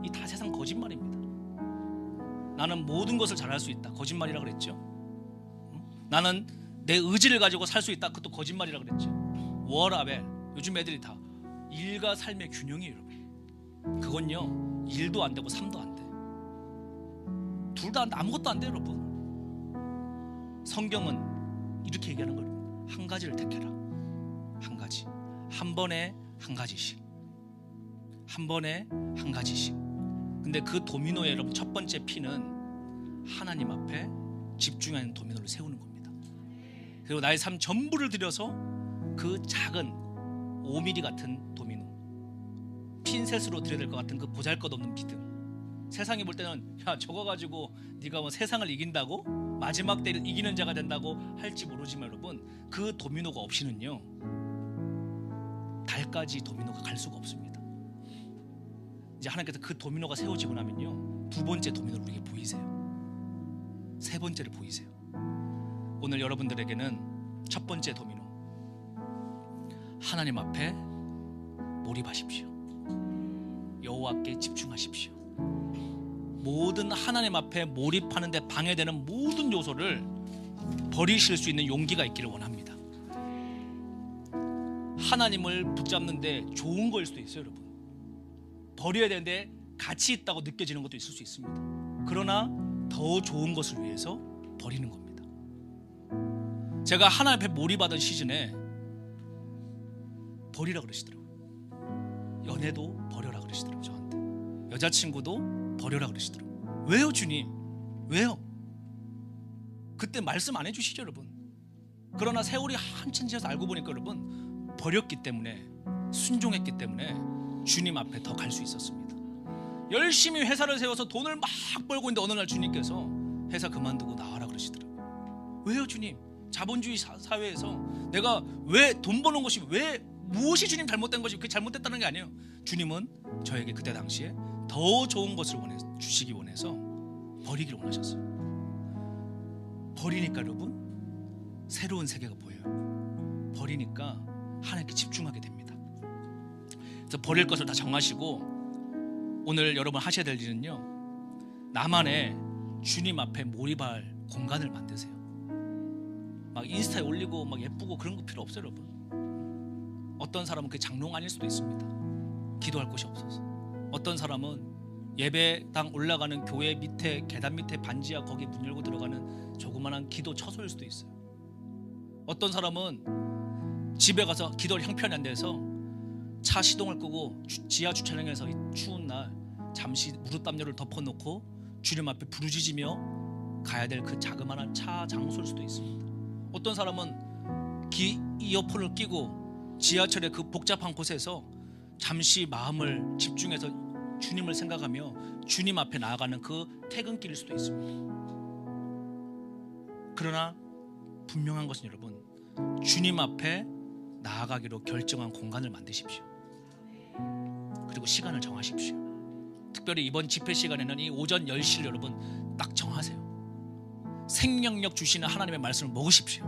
이 다 세상 거짓말입니다. 나는 모든 것을 잘할 수 있다. 거짓말이라 그랬죠. 나는 내 의지를 가지고 살 수 있다. 그것도 거짓말이라 그랬죠. 워라벨. 요즘 애들이 다 일과 삶의 균형이에요, 여러분. 그건요, 일도 안 되고 삶도 안 돼. 둘 다 아무것도 안 돼, 여러분. 성경은 이렇게 얘기하는 거예요. 한 가지를 택해라. 한 가지. 한 번에 한 가지씩. 한 번에 한 가지씩. 근데 그 도미노의 여러분 첫 번째 P는 하나님 앞에 집중하는 도미노를 세우는 겁니다. 그리고 나의 삶 전부를 들여서 그 작은 5mm 같은 도미노, 핀셋으로 들여야 될 것 같은 그 보잘것없는 믿음. 세상이 볼 때는 야, 저거 가지고 네가 뭐 세상을 이긴다고? 마지막 때를 이기는 자가 된다고 할지 모르지만 여러분, 그 도미노가 없이는요, 달까지 도미노가 갈 수가 없습니다. 이제 하나님께서 그 도미노가 세워지고 나면요, 두 번째 도미노를 우리에게 보이세요. 세 번째를 보이세요. 오늘 여러분들에게는 첫 번째 도미노, 하나님 앞에 몰입하십시오. 여호와께 집중하십시오. 모든 하나님 앞에 몰입하는 데 방해되는 모든 요소를 버리실 수 있는 용기가 있기를 원합니다. 하나님을 붙잡는데 좋은 거일 수도 있어요, 여러분. 버려야 되는데 가치 있다고 느껴지는 것도 있을 수 있습니다. 그러나 더 좋은 것을 위해서 버리는 겁니다. 제가 하나님 앞에 몰입하던 시즌에 버리라 그러시더라고요. 연애도 버려라 그러시더라고요. 저한테 여자친구도 버려라 그러시더라고요. 왜요, 주님? 왜요? 그때 말씀 안 해주시죠, 여러분. 그러나 세월이 한참 지나서 알고 보니까 여러분, 버렸기 때문에, 순종했기 때문에 주님 앞에 더 갈 수 있었습니다. 열심히 회사를 세워서 돈을 막 벌고 있는데 어느 날 주님께서 회사 그만두고 나와라 그러시더라고요. 왜요, 주님? 자본주의 사회에서 내가 왜 돈 버는 것이 무엇이 주님 잘못된 것이 그게 잘못됐다는 게 아니에요. 주님은 저에게 그때 당시에 더 좋은 것을 주시기 원해서 버리기를 원하셨어요. 버리니까 여러분, 새로운 세계가 보여요. 버리니까 하나님께 집중하게 됩니다. 그래서 버릴 것을 다 정하시고 오늘 여러분 하셔야 될 일은요, 나만의 주님 앞에 몰입할 공간을 만드세요. 막 인스타에 올리고 막 예쁘고 그런 거 필요 없어요, 여러분. 어떤 사람은 그게 장롱 아닐 수도 있습니다. 기도할 곳이 없어서. 어떤 사람은 예배당 올라가는 교회 밑에 계단 밑에 반지하 거기 문 열고 들어가는 조그만한 기도 처소일 수도 있어요. 어떤 사람은 집에 가서 기도할 형편이 안 돼서 차 시동을 끄고 지하 주차장에서 이 추운 날 잠시 무릎 담요를 덮어놓고 주님 앞에 부르짖으며 가야 될 그 자그마한 차 장소일 수도 있습니다. 어떤 사람은 이어폰을 끼고 지하철의 그 복잡한 곳에서 잠시 마음을 집중해서 주님을 생각하며 주님 앞에 나아가는 그 퇴근길일 수도 있습니다. 그러나 분명한 것은 여러분, 주님 앞에 나아가기로 결정한 공간을 만드십시오. 그리고 시간을 정하십시오. 특별히 이번 집회 시간에는 이 오전 10시를 여러분 딱 정하세요. 생명력 주시는 하나님의 말씀을 먹으십시오.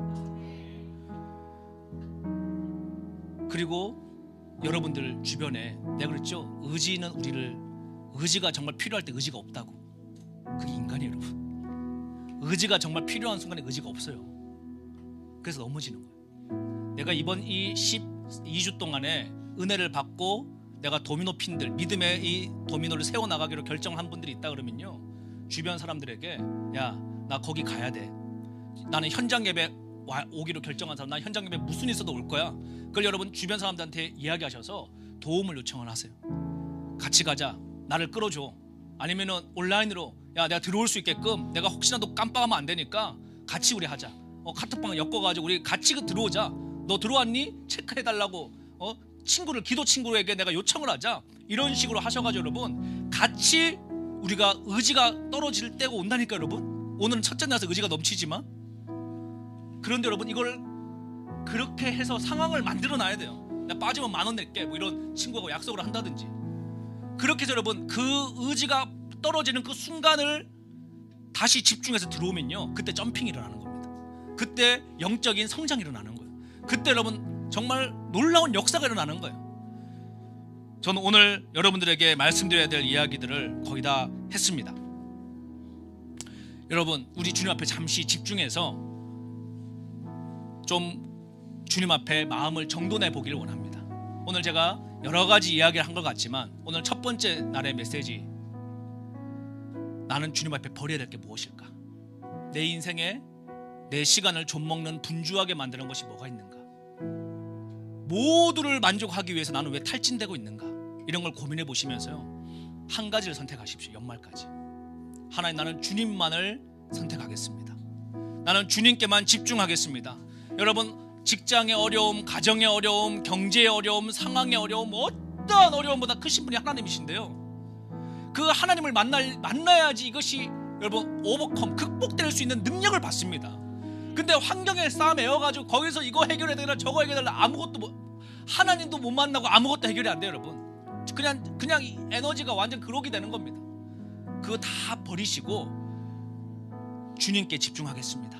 그리고 여러분들 주변에 내가 그랬죠, 의지가 정말 필요할 때 의지가 없다고. 그게 인간이에요, 여러분. 의지가 정말 필요한 순간에 의지가 없어요. 그래서 넘어지는 거예요. 내가 이번 이 12주 동안에 은혜를 받고 내가 도미노 핀들, 믿음의 이 도미노를 세워나가기로 결정한 분들이 있다 그러면요, 주변 사람들에게 야, 나 거기 가야 돼, 나는 현장 예배 오기로 결정한 사람, 난 현장 예배 무슨 일 있어도 올 거야. 그걸 여러분 주변 사람들한테 이야기하셔서 도움을 요청을 하세요. 같이 가자, 나를 끌어줘. 아니면은 온라인으로 야, 내가 들어올 수 있게끔, 내가 혹시나도 깜빡하면 안 되니까 같이 우리 하자. 카톡방 엮어가지고 우리 같이 들어오자. 너 들어왔니? 체크해달라고 친구를, 기도 친구에게 내가 요청을 하자. 이런 식으로 하셔가지고 여러분 같이 우리가 의지가 떨어질 때가 온다니까. 여러분 오늘은 첫째 날에서 의지가 넘치지만, 그런데 여러분 이걸 그렇게 해서 상황을 만들어 놔야 돼요. 나 빠지면 10,000원 낼게, 뭐 이런 친구하고 약속을 한다든지. 그렇게 해서 여러분 그 의지가 떨어지는 그 순간을 다시 집중해서 들어오면요, 그때 점핑이 일어나는 겁니다. 그때 영적인 성장이 일어나는 거예요. 그때 여러분 정말 놀라운 역사가 일어나는 거예요. 저는 오늘 여러분들에게 말씀드려야 될 이야기들을 거의 다 했습니다. 여러분 우리 주님 앞에 잠시 집중해서 좀 주님 앞에 마음을 정돈해 보기를 원합니다. 오늘 제가 여러 가지 이야기를 한 것 같지만, 오늘 첫 번째 날의 메시지, 나는 주님 앞에 버려야 될 게 무엇일까? 내 인생에 내 시간을 좀먹는 분주하게 만드는 것이 뭐가 있는가? 모두를 만족하기 위해서 나는 왜 탈진되고 있는가? 이런 걸 고민해 보시면서요, 한 가지를 선택하십시오. 연말까지 하나님, 나는 주님만을 선택하겠습니다. 나는 주님께만 집중하겠습니다. 여러분 직장의 어려움, 가정의 어려움, 경제의 어려움, 상황의 어려움, 어떠한 어려움보다 크신 분이 하나님이신데요, 그 하나님을 만나야지 이것이 여러분 오버컴, 극복될 수 있는 능력을 받습니다. 근데 환경에 싸매어가지고 거기서 이거 해결해야 되나 저거 해결해야 되나, 아무것도 하나님도 못 만나고 아무것도 해결이 안 돼요. 여러분 그냥 이 에너지가 완전 그러게 되는 겁니다. 그거 다 버리시고 주님께 집중하겠습니다.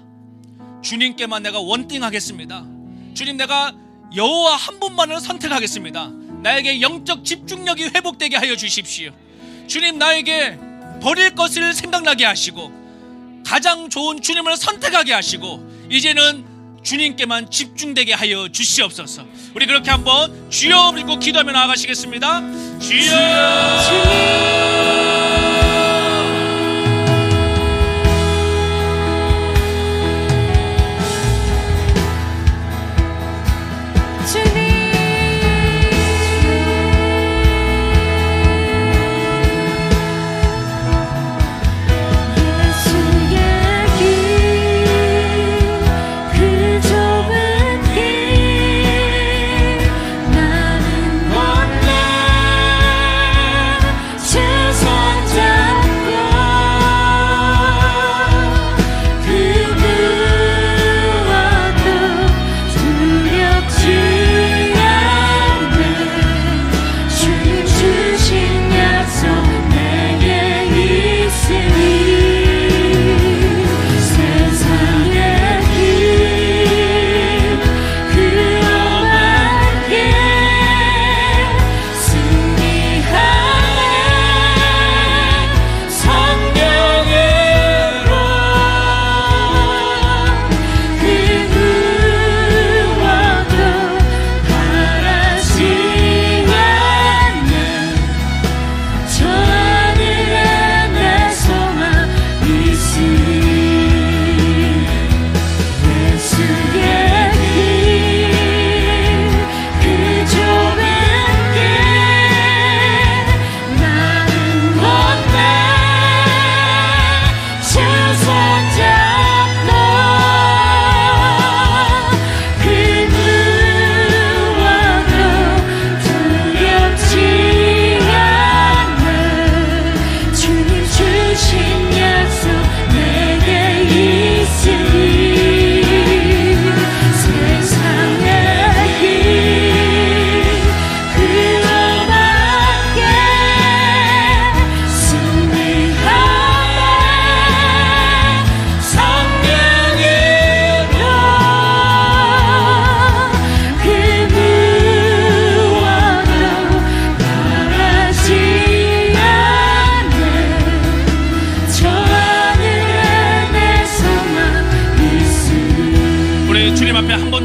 주님께만 내가 원띵하겠습니다. 주님, 내가 여호와 한 분만을 선택하겠습니다. 나에게 영적 집중력이 회복되게 하여 주십시오. 주님, 나에게 버릴 것을 생각나게 하시고 가장 좋은 주님을 선택하게 하시고 이제는 주님께만 집중되게 하여 주시옵소서. 우리 그렇게 한번 주여 믿고 기도하며 나아가시겠습니다. 주여,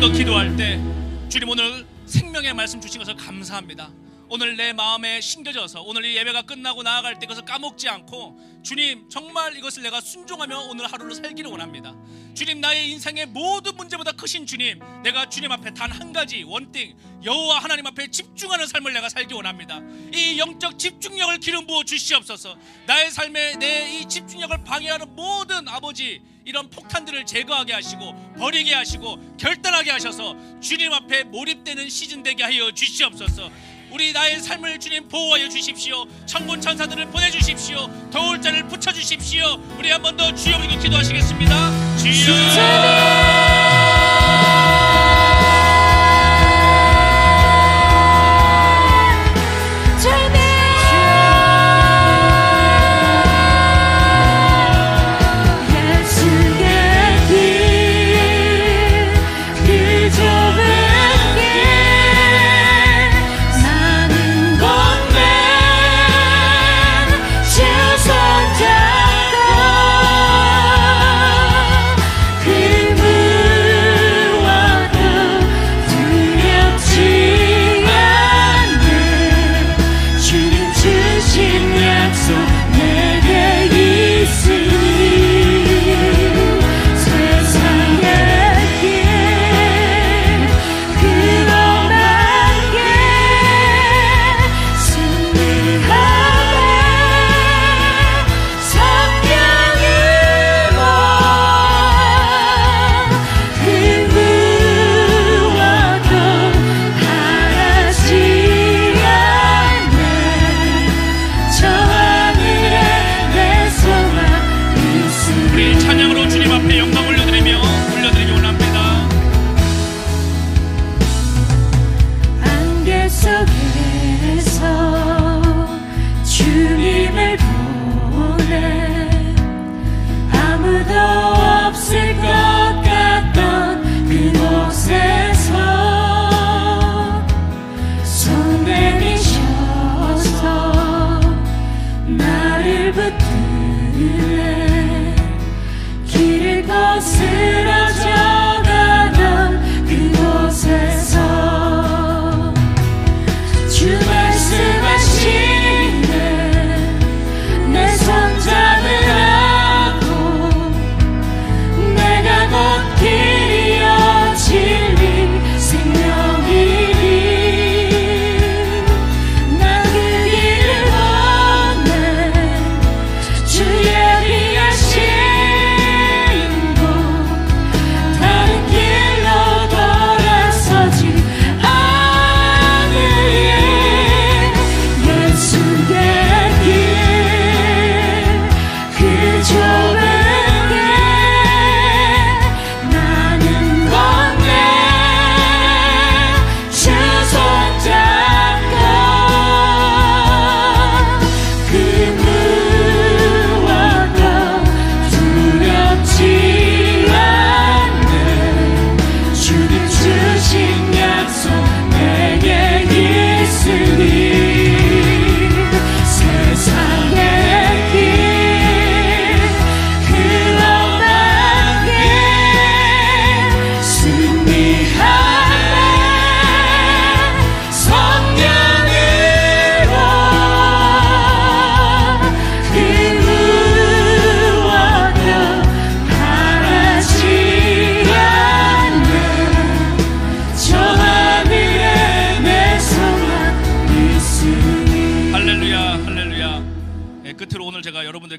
더 기도할 때 주님 오늘 생명의 말씀 주신 것을 감사합니다. 오늘 내 마음에 심겨져서 오늘 이 예배가 끝나고 나아갈 때 이것을 까먹지 않고 주님 정말 이것을 내가 순종하며 오늘 하루를 살기를 원합니다. 주님, 나의 인생의 모든 문제보다 크신 주님, 내가 주님 앞에 단 한 가지 원띵 여호와 하나님 앞에 집중하는 삶을 내가 살기 원합니다. 이 영적 집중력을 기름 부어 주시옵소서. 나의 삶에 내 이 집중력을 방해하는 모든 아버지 이런 폭탄들을 제거하게 하시고 버리게 하시고 결단하게 하셔서 주님 앞에 몰입되는 시즌 되게 하여 주시옵소서. 우리 나의 삶을 주님 보호하여 주십시오. 천군 천사들을 보내주십시오. 도울 자를 붙여주십시오. 우리 한 번 더 주여 부르고 기도하시겠습니다. 주여.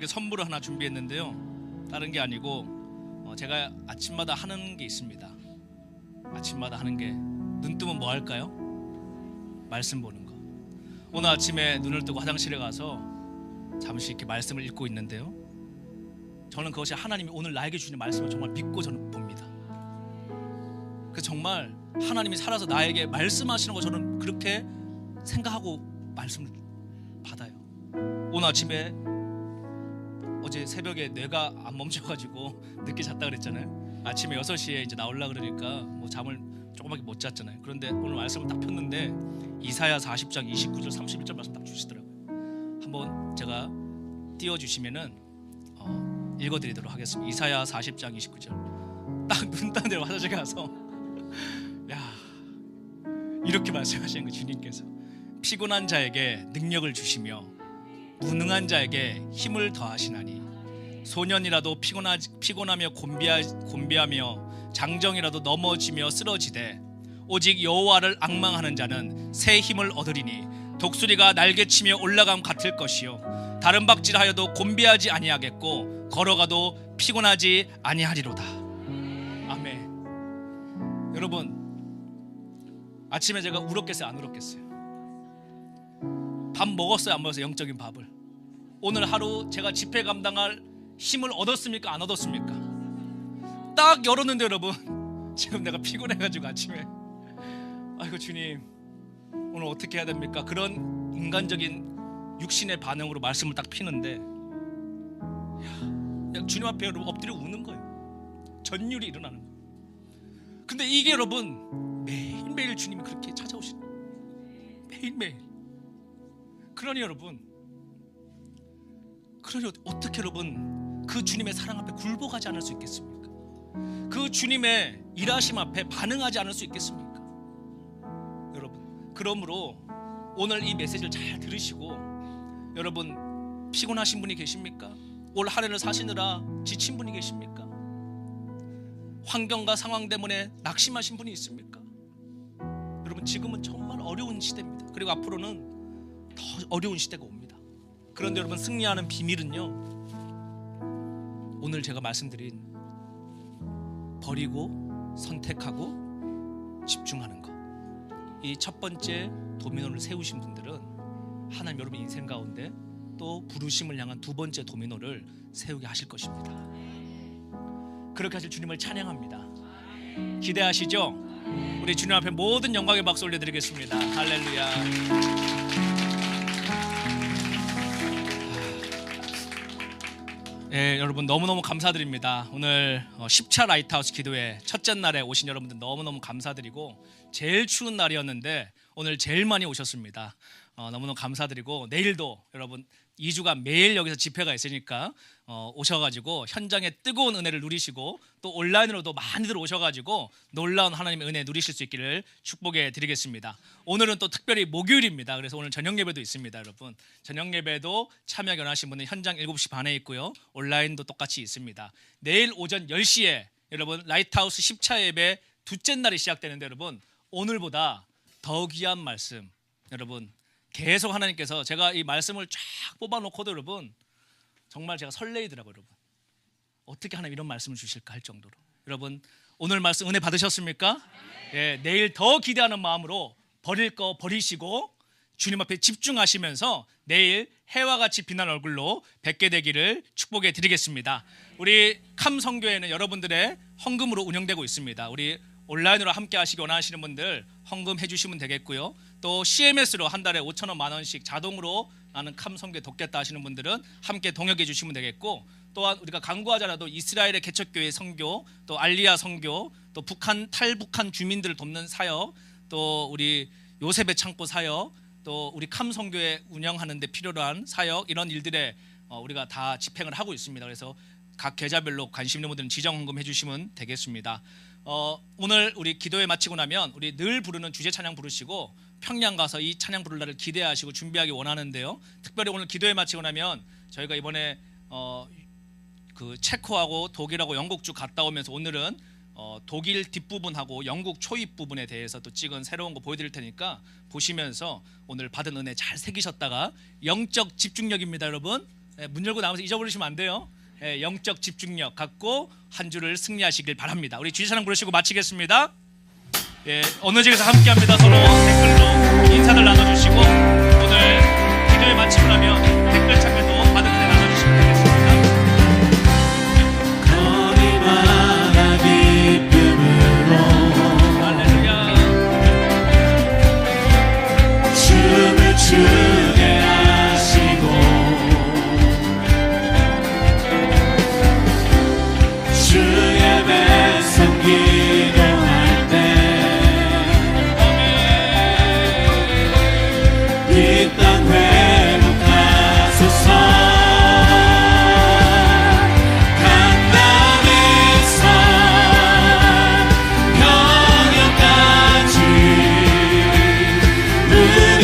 선물을 하나 준비했는데요, 다른 게 아니고 제가 아침마다 하는 게 있습니다. 아침마다 하는 게, 눈 뜨면 뭐 할까요? 말씀 보는 거. 오늘 아침에 눈을 뜨고 화장실에 가서 잠시 이렇게 말씀을 읽고 있는데요, 저는 그것이 하나님이 오늘 나에게 주신 말씀을 정말 믿고 저는 봅니다. 그 정말 하나님이 살아서 나에게 말씀하시는 거 저는 그렇게 생각하고 말씀을 받아요. 오늘 아침에 어제 새벽에 뇌가 안 멈춰가지고 늦게 잤다 그랬잖아요. 아침에 6시에 이제 나오려고 그러니까 뭐 잠을 조금밖에 못 잤잖아요. 그런데 오늘 말씀을 딱 폈는데 이사야 40장 29절 31절 말씀 딱 주시더라고요. 한번 제가 띄워주시면은 읽어드리도록 하겠습니다. 이사야 40장 29절. 딱 눈 딴 대로 화장실 가서 야, 이렇게 말씀하시는 거 주님께서 피곤한 자에게 능력을 주시며 무능한 자에게 힘을 더하시나니 소년이라도 피곤하며 곤비하며 장정이라도 넘어지며 쓰러지되 오직 여호와를 앙망하는 자는 새 힘을 얻으리니 독수리가 날개치며 올라감 같을 것이요 다른 박질하여도 곤비하지 아니하겠고 걸어가도 피곤하지 아니하리로다. 아멘. 여러분, 아침에 제가 울었겠어요? 안 울었겠어요? 밥 먹었어요? 안 먹었어요? 영적인 밥을. 오늘 하루 제가 집회 감당할 힘을 얻었습니까? 안 얻었습니까? 딱 열었는데 여러분, 지금 내가 피곤해가지고 아침에 아이고 주님 오늘 어떻게 해야 됩니까? 그런 인간적인 육신의 반응으로 말씀을 딱 피는데 그냥 주님 앞에 여러분 엎드려 우는 거예요. 전율이 일어나는 거예요. 근데 이게 여러분 매일매일 주님이 그렇게 찾아오시는 거예요. 매일매일. 그러니 어떻게 여러분 그 주님의 사랑 앞에 굴복하지 않을 수 있겠습니까? 그 주님의 일하심 앞에 반응하지 않을 수 있겠습니까? 여러분, 그러므로 오늘 이 메시지를 잘 들으시고, 여러분 피곤하신 분이 계십니까? 올 한 해를 사시느라 지친 분이 계십니까? 환경과 상황 때문에 낙심하신 분이 있습니까? 여러분, 지금은 정말 어려운 시대입니다. 그리고 앞으로는 더 어려운 시대가 옵니다. 그런데 여러분, 승리하는 비밀은요, 오늘 제가 말씀드린 버리고 선택하고 집중하는 것, 이 첫 번째 도미노를 세우신 분들은 하나님 여러분 인생 가운데 또 부르심을 향한 두 번째 도미노를 세우게 하실 것입니다. 그렇게 하실 주님을 찬양합니다. 기대하시죠? 우리 주님 앞에 모든 영광의 박수 올려드리겠습니다. 할렐루야. 예, 여러분 너무너무 감사드립니다. 오늘 10차 라이트하우스 기도회 첫째 날에 오신 여러분들 너무너무 감사드리고, 제일 추운 날이었는데 오늘 제일 많이 오셨습니다. 너무너무 감사드리고, 내일도 여러분 2주간 매일 여기서 집회가 있으니까 오셔가지고 현장의 뜨거운 은혜를 누리시고, 또 온라인으로도 많이들 오셔가지고 놀라운 하나님의 은혜 누리실 수 있기를 축복해 드리겠습니다. 오늘은 또 특별히 목요일입니다. 그래서 오늘 저녁 예배도 있습니다. 여러분 저녁 예배도 참여 원하신 분은 현장 7시 반에 있고요, 온라인도 똑같이 있습니다. 내일 오전 10시에 여러분 라이트하우스 10차 예배 둘째 날이 시작되는데, 여러분 오늘보다 더 귀한 말씀, 여러분 계속 하나님께서, 제가 이 말씀을 쫙 뽑아놓고도 여러분 정말 제가 설레이더라고요. 여러분 어떻게 하나님 이런 말씀을 주실까 할 정도로. 여러분 오늘 말씀 은혜 받으셨습니까? 예, 내일 더 기대하는 마음으로 버릴 거 버리시고 주님 앞에 집중하시면서 내일 해와 같이 빛난 얼굴로 뵙게 되기를 축복해 드리겠습니다. 우리 캄 선교회는 여러분들의 헌금으로 운영되고 있습니다. 우리 온라인으로 함께 하시기 원하시는 분들 헌금해 주시면 되겠고요, 또 CMS로 한 달에 5,000원, 10,000원씩 자동으로 나는 캄 선교에 돕겠다 하시는 분들은 함께 동역해 주시면 되겠고, 또한 우리가 간구하자라도 이스라엘의 개척교회 선교, 또 알리야 선교, 또 탈북한 주민들을 돕는 사역, 또 우리 요셉의 창고 사역, 또 우리 캄 선교회 운영하는 데 필요로 한 사역, 이런 일들에 우리가 다 집행을 하고 있습니다. 그래서 각 계좌별로 관심 있는 분들은 지정 헌금해 주시면 되겠습니다. 오늘 우리 기도회 마치고 나면 우리 늘 부르는 주제 찬양 부르시고 평양 가서 이 찬양 부를 날을 기대하시고 준비하기 원하는데요, 특별히 오늘 기도회 마치고 나면 저희가 이번에 그 체코하고 독일하고 영국 쭉 갔다 오면서 오늘은 독일 뒷부분하고 영국 초입 부분에 대해서 또 찍은 새로운 거 보여드릴 테니까 보시면서 오늘 받은 은혜 잘 새기셨다가, 영적 집중력입니다 여러분. 문 열고 나오면서 잊어버리시면 안 돼요. 영적 집중력 갖고 한 주를 승리하시길 바랍니다. 우리 주제 찬양 부르시고 마치겠습니다. 어느 집에서 함께합니다. 서로 댓글로 인사들 나눠주시고, 오늘 기도회 마치고 나면 댓글 참여도 받은 은혜 나눠주시면 되겠습니다. 거리마다 기쁨으로 할렐루야. 춤을 추게 하시고 주의 백성 기도할 때 이 땅 회복하소서. 강남에서 평양까지 우리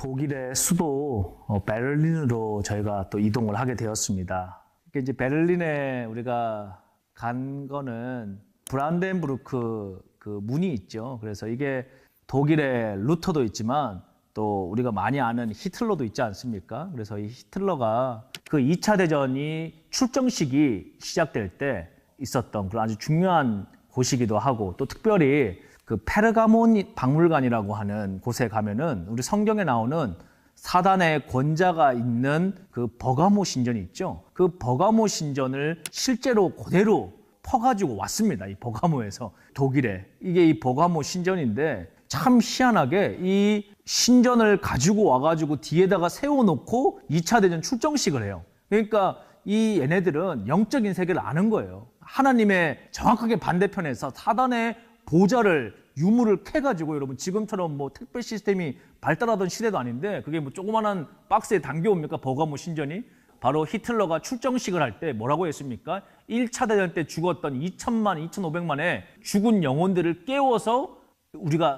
독일의 수도 베를린으로 저희가 또 이동을 하게 되었습니다. 이제 베를린에 우리가 간 거는 브란덴부르크 그 문이 있죠. 그래서 이게 독일의 루터도 있지만 또 우리가 많이 아는 히틀러도 있지 않습니까? 그래서 이 히틀러가 그 2차 대전이 출정식이 시작될 때 있었던 그런 아주 중요한 곳이기도 하고, 또 특별히 그 페르가몬 박물관이라고 하는 곳에 가면은 우리 성경에 나오는 사단의 권자가 있는 그 버가모 신전이 있죠. 그 버가모 신전을 실제로 그대로 퍼가지고 왔습니다. 이 버가모에서 독일에. 이게 이 버가모 신전인데 참 희한하게 이 신전을 가지고 와가지고 뒤에다가 세워놓고 2차 대전 출정식을 해요. 그러니까 이 얘네들은 영적인 세계를 아는 거예요. 하나님의 정확하게 반대편에서 사단의 보좌를 유물을 캐가지고, 여러분 지금처럼 뭐 택배 시스템이 발달하던 시대도 아닌데 그게 뭐 조그만한 박스에 담겨옵니까? 버가모 신전이. 바로 히틀러가 출정식을 할 때 뭐라고 했습니까? 1차 대전 때 죽었던 2,000만, 2,500만의 죽은 영혼들을 깨워서 우리가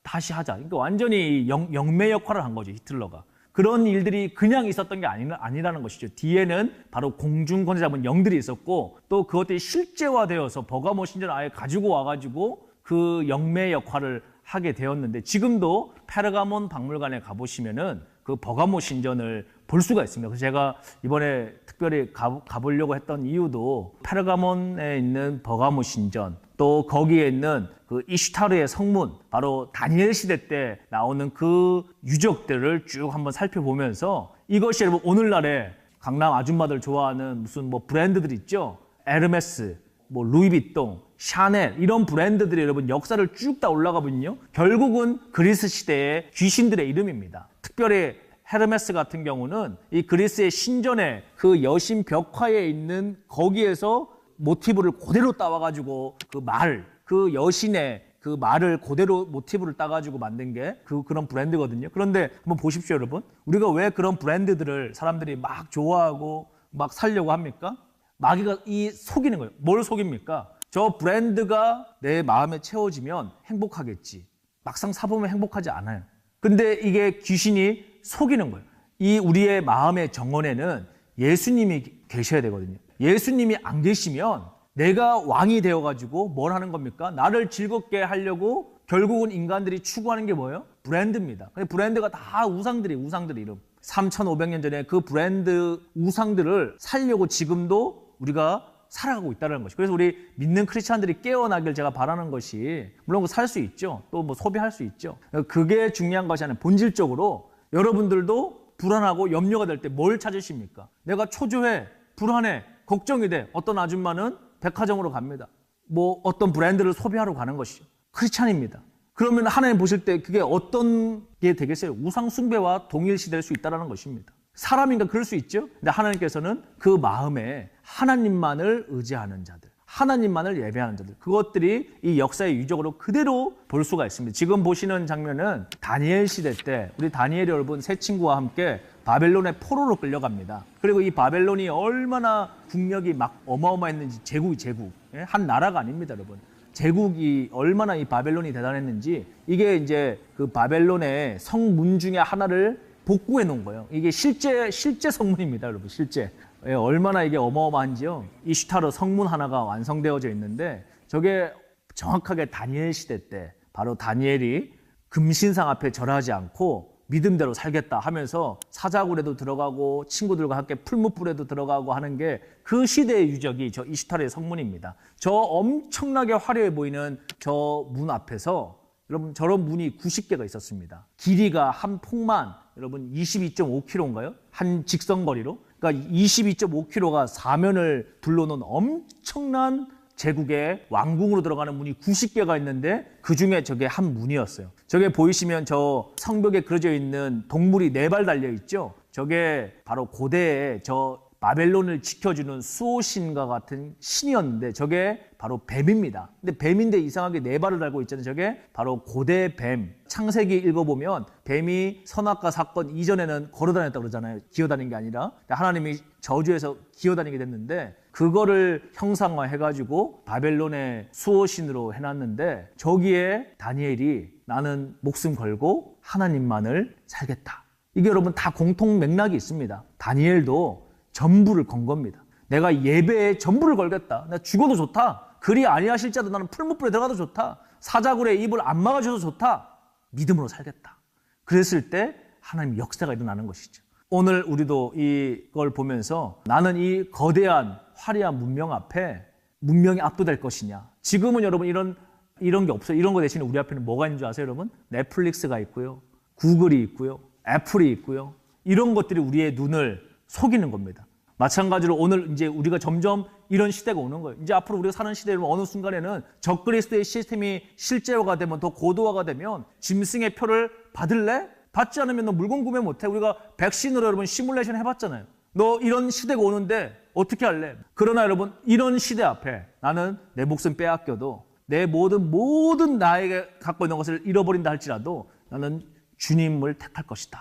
다시 하자. 그러니까 완전히 영매 역할을 한 거죠, 히틀러가. 그런 일들이 그냥 있었던 게 아니라는 것이죠. 뒤에는 바로 공중권세 잡은 영들이 있었고, 또 그것들이 실제화되어서 버가모 신전을 아예 가지고 와가지고 그 영매 역할을 하게 되었는데, 지금도 페르가몬 박물관에 가보시면은 그 버가모 신전을 볼 수가 있습니다. 그래서 제가 이번에 특별히 가보려고 했던 이유도 페르가몬에 있는 버가모 신전, 또 거기에 있는 그 이슈타르의 성문, 바로 다니엘 시대 때 나오는 그 유적들을 쭉 한번 살펴보면서, 이것이 여러분 오늘날에 강남 아줌마들 좋아하는 무슨 뭐 브랜드들 있죠. 에르메스, 뭐 루이비통, 샤넬, 이런 브랜드들이 여러분 역사를 쭉 다 올라가 보면요, 결국은 그리스 시대의 귀신들의 이름입니다. 특별히 헤르메스 같은 경우는 이 그리스의 신전에 그 여신 벽화에 있는 거기에서 모티브를 그대로 따와가지고 그 여신의 그 말을 그대로 모티브를 따가지고 만든 게 그런 브랜드거든요. 그런데 한번 보십시오, 여러분. 우리가 왜 그런 브랜드들을 사람들이 막 좋아하고 막 살려고 합니까? 마귀가 속이는 거예요. 뭘 속입니까? 저 브랜드가 내 마음에 채워지면 행복하겠지. 막상 사보면 행복하지 않아요. 근데 이게 귀신이 속이는 거예요. 이 우리의 마음의 정원에는 예수님이 계셔야 되거든요. 예수님이 안 계시면 내가 왕이 되어가지고 뭘 하는 겁니까? 나를 즐겁게 하려고 결국은 인간들이 추구하는 게 뭐예요? 브랜드입니다. 근데 브랜드가 다 우상들 이름. 3,500년 전에 그 브랜드 우상들을 살려고 지금도 우리가 살아가고 있다는 것이. 그래서 우리 믿는 크리스찬들이 깨어나길 제가 바라는 것이, 물론 살 수 있죠. 또 뭐 소비할 수 있죠. 그게 중요한 것이 아니라 본질적으로 여러분들도 불안하고 염려가 될 때 뭘 찾으십니까? 내가 초조해, 불안해, 걱정이 돼. 어떤 아줌마는 백화점으로 갑니다. 뭐 어떤 브랜드를 소비하러 가는 것이죠. 크리스찬입니다. 그러면 하나님 보실 때 그게 어떤 게 되겠어요? 우상 숭배와 동일시될 수 있다는 것입니다. 사람인가 그럴 수 있죠. 근데 하나님께서는 그 마음에 하나님만을 의지하는 자들, 하나님만을 예배하는 자들, 그것들이 이 역사의 유적으로 그대로 볼 수가 있습니다. 지금 보시는 장면은 다니엘 시대 때 우리 다니엘이 여러분 세 친구와 함께 바벨론의 포로로 끌려갑니다. 그리고 이 바벨론이 얼마나 국력이 막 어마어마했는지, 제국, 한 나라가 아닙니다, 여러분. 제국이 얼마나 이 바벨론이 대단했는지, 이게 이제 그 바벨론의 성문 중에 하나를 복구해 놓은 거예요. 이게 실제 성문입니다, 여러분. 실제. 얼마나 이게 어마어마한지요. 이슈타르 성문 하나가 완성되어져 있는데, 저게 정확하게 다니엘 시대 때 바로 다니엘이 금신상 앞에 절하지 않고 믿음대로 살겠다 하면서 사자굴에도 들어가고 친구들과 함께 풀무불에도 들어가고 하는 게 그 시대의 유적이 저 이슈타르의 성문입니다. 저 엄청나게 화려해 보이는 저 문 앞에서 여러분 저런 문이 90개가 있었습니다. 길이가 한 폭만 여러분 22.5km인가요? 한 직선거리로. 그러니까 22.5km가 사면을 둘러놓은 엄청난 제국의 왕궁으로 들어가는 문이 90개가 있는데 그중에 저게 한 문이었어요. 저게 보이시면 저 성벽에 그려져 있는 동물이 4발 달려 있죠. 저게 바로 고대에 저 바벨론을 지켜주는 수호신과 같은 신이었는데 저게 바로 뱀입니다. 근데 뱀인데 이상하게 4발을 달고 있잖아요. 저게 바로 고대 뱀. 창세기 읽어보면 뱀이 선악과 사건 이전에는 걸어다녔다고 그러잖아요. 기어다닌 게 아니라. 하나님이 저주해서 기어다니게 됐는데 그거를 형상화해가지고 바벨론의 수호신으로 해놨는데 저기에 다니엘이 나는 목숨 걸고 하나님만을 살겠다. 이게 여러분 다 공통 맥락이 있습니다. 다니엘도 전부를 건 겁니다. 내가 예배에 전부를 걸겠다. 나 죽어도 좋다. 그리 아니하실지라도 나는 풀무불에 들어가도 좋다. 사자굴에 입을 안 막아줘도 좋다. 믿음으로 살겠다. 그랬을 때 하나님의 역사가 일어나는 것이죠. 오늘 우리도 이걸 보면서 나는 이 거대한 화려한 문명 앞에 문명이 압도될 것이냐. 지금은 여러분 이런 게 없어요. 이런 거 대신에 우리 앞에는 뭐가 있는 줄 아세요, 여러분? 넷플릭스가 있고요. 구글이 있고요. 애플이 있고요. 이런 것들이 우리의 눈을 속이는 겁니다. 마찬가지로 오늘 이제 우리가 점점 이런 시대가 오는 거예요. 이제 앞으로 우리가 사는 시대에 어느 순간에는 적그리스도의 시스템이 실제화가 되면 더 고도화가 되면 짐승의 표를 받을래? 받지 않으면 너 물건 구매 못해. 우리가 백신으로 여러분 시뮬레이션 해봤잖아요. 너 이런 시대가 오는데 어떻게 할래? 그러나 여러분 이런 시대 앞에 나는 내 목숨 빼앗겨도 내 모든 나에게 갖고 있는 것을 잃어버린다 할지라도 나는 주님을 택할 것이다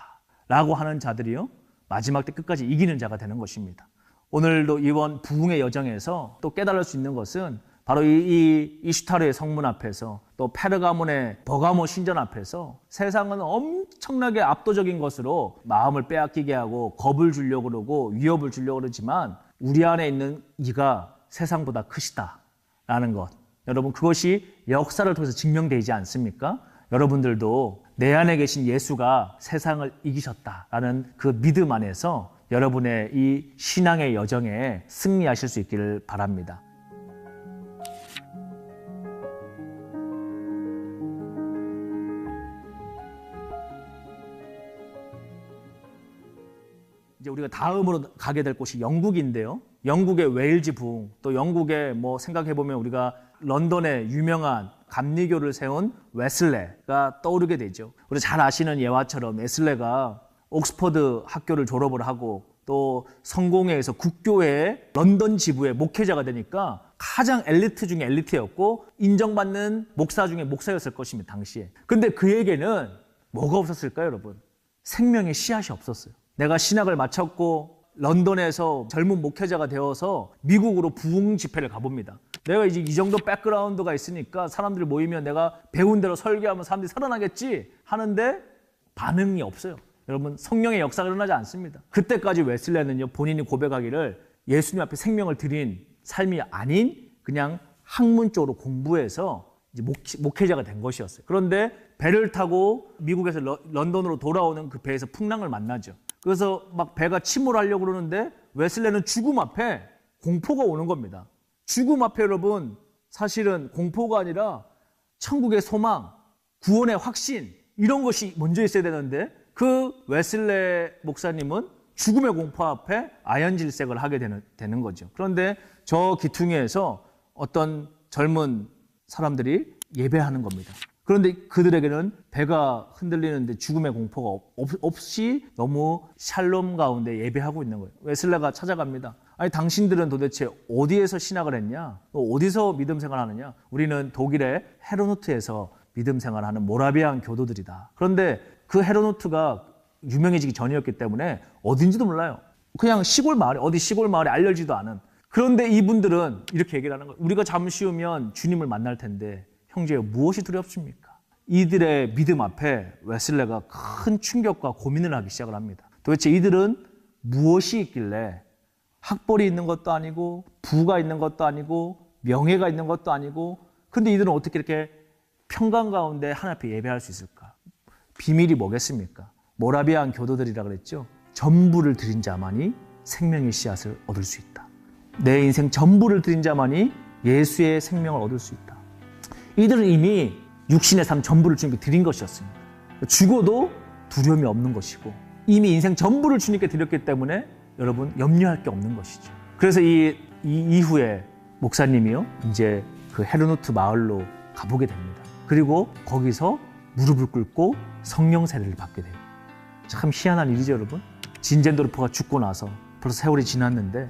라고 하는 자들이요 마지막 때 끝까지 이기는 자가 되는 것입니다. 오늘도 이번 부흥의 여정에서 또 깨달을 수 있는 것은 바로 이 이슈타르의 성문 앞에서 또 페르가몬의 버가모 신전 앞에서 세상은 엄청나게 압도적인 것으로 마음을 빼앗기게 하고 겁을 주려고 그러고 위협을 주려고 그러지만 우리 안에 있는 이가 세상보다 크시다 라는 것. 여러분 그것이 역사를 통해서 증명되지 않습니까? 여러분들도 내 안에 계신 예수가 세상을 이기셨다라는 그 믿음 안에서 여러분의 이 신앙의 여정에 승리하실 수 있기를 바랍니다. 이제 우리가 다음으로 가게 될 곳이 영국인데요. 영국의 웨일즈 부흥, 또 영국의 생각해보면 우리가 런던의 유명한 감리교를 세운 웨슬레가 떠오르게 되죠. 우리 잘 아시는 예화처럼 웨슬레가 옥스퍼드 학교를 졸업을 하고 또 성공회에서 국교회 런던 지부의 목회자가 되니까 가장 엘리트 중에 엘리트였고 인정받는 목사 중에 목사였을 것입니다. 당시에. 근데 그에게는 뭐가 없었을까요, 여러분? 생명의 씨앗이 없었어요. 내가 신학을 마쳤고 런던에서 젊은 목회자가 되어서 미국으로 부흥 집회를 가봅니다. 내가 이제 이 정도 백그라운드가 있으니까 사람들이 모이면 내가 배운 대로 설교하면 사람들이 살아나겠지 하는데 반응이 없어요. 여러분 성령의 역사가 일어나지 않습니다. 그때까지 웨슬레는요 본인이 고백하기를 예수님 앞에 생명을 드린 삶이 아닌 그냥 학문적으로 공부해서 이제 목회자가 된 것이었어요. 그런데 배를 타고 미국에서 런던으로 돌아오는 그 배에서 풍랑을 만나죠. 그래서 막 배가 침몰하려고 그러는데 웨슬레는 죽음 앞에 공포가 오는 겁니다. 죽음 앞에 여러분 사실은 공포가 아니라 천국의 소망, 구원의 확신 이런 것이 먼저 있어야 되는데 그 웨슬레 목사님은 죽음의 공포 앞에 아연질색을 하게 되는 거죠. 그런데 저 기퉁에서 어떤 젊은 사람들이 예배하는 겁니다. 그런데 그들에게는 배가 흔들리는데 죽음의 공포가 없이 너무 샬롬 가운데 예배하고 있는 거예요. 웨슬레가 찾아갑니다. 아니 당신들은 도대체 어디에서 신학을 했냐? 어디서 믿음 생활하느냐? 우리는 독일의 헤르누트에서 믿음 생활하는 모라비안 교도들이다. 그런데 그 헤르누트가 유명해지기 전이었기 때문에 어딘지도 몰라요. 그냥 시골 마을에 어디 시골 마을에 알려지도 않은. 그런데 이분들은 이렇게 얘기를 하는 거예요. 우리가 잠시 후면 주님을 만날 텐데 형제여 무엇이 두렵습니까? 이들의 믿음 앞에 웨슬레가 큰 충격과 고민을 하기 시작을 합니다. 도대체 이들은 무엇이 있길래 학벌이 있는 것도 아니고 부가 있는 것도 아니고 명예가 있는 것도 아니고 근데 이들은 어떻게 이렇게 평강 가운데 하나님 앞에 예배할 수 있을까? 비밀이 뭐겠습니까? 모라비안 교도들이라 그랬죠. 전부를 드린 자만이 생명의 씨앗을 얻을 수 있다. 내 인생 전부를 드린 자만이 예수의 생명을 얻을 수 있다. 이들은 이미 육신의 삶 전부를 주님께 드린 것이었습니다. 죽어도 두려움이 없는 것이고 이미 인생 전부를 주님께 드렸기 때문에 여러분 염려할 게 없는 것이죠. 그래서 이 이후에 목사님이요 이제 그 헤르누트 마을로 가보게 됩니다. 그리고 거기서 무릎을 꿇고 성령 세례를 받게 돼요. 참 희한한 일이죠, 여러분. 진젠도르프가 죽고 나서 벌써 세월이 지났는데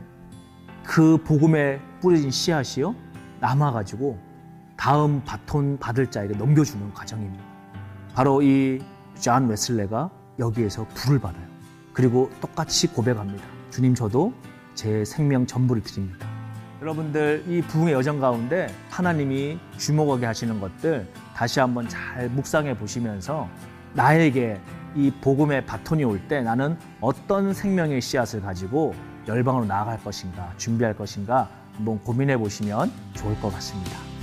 그 복음에 뿌려진 씨앗이요 남아가지고 다음 바톤 받을 자에게 넘겨주는 과정입니다. 바로 이 존 웨슬레가 여기에서 불을 받아요. 그리고 똑같이 고백합니다. 주님 저도 제 생명 전부를 드립니다. 여러분들 이 부흥의 여정 가운데 하나님이 주목하게 하시는 것들 다시 한번 잘 묵상해 보시면서 나에게 이 복음의 바톤이 올 때 나는 어떤 생명의 씨앗을 가지고 열방으로 나아갈 것인가, 준비할 것인가 한번 고민해 보시면 좋을 것 같습니다.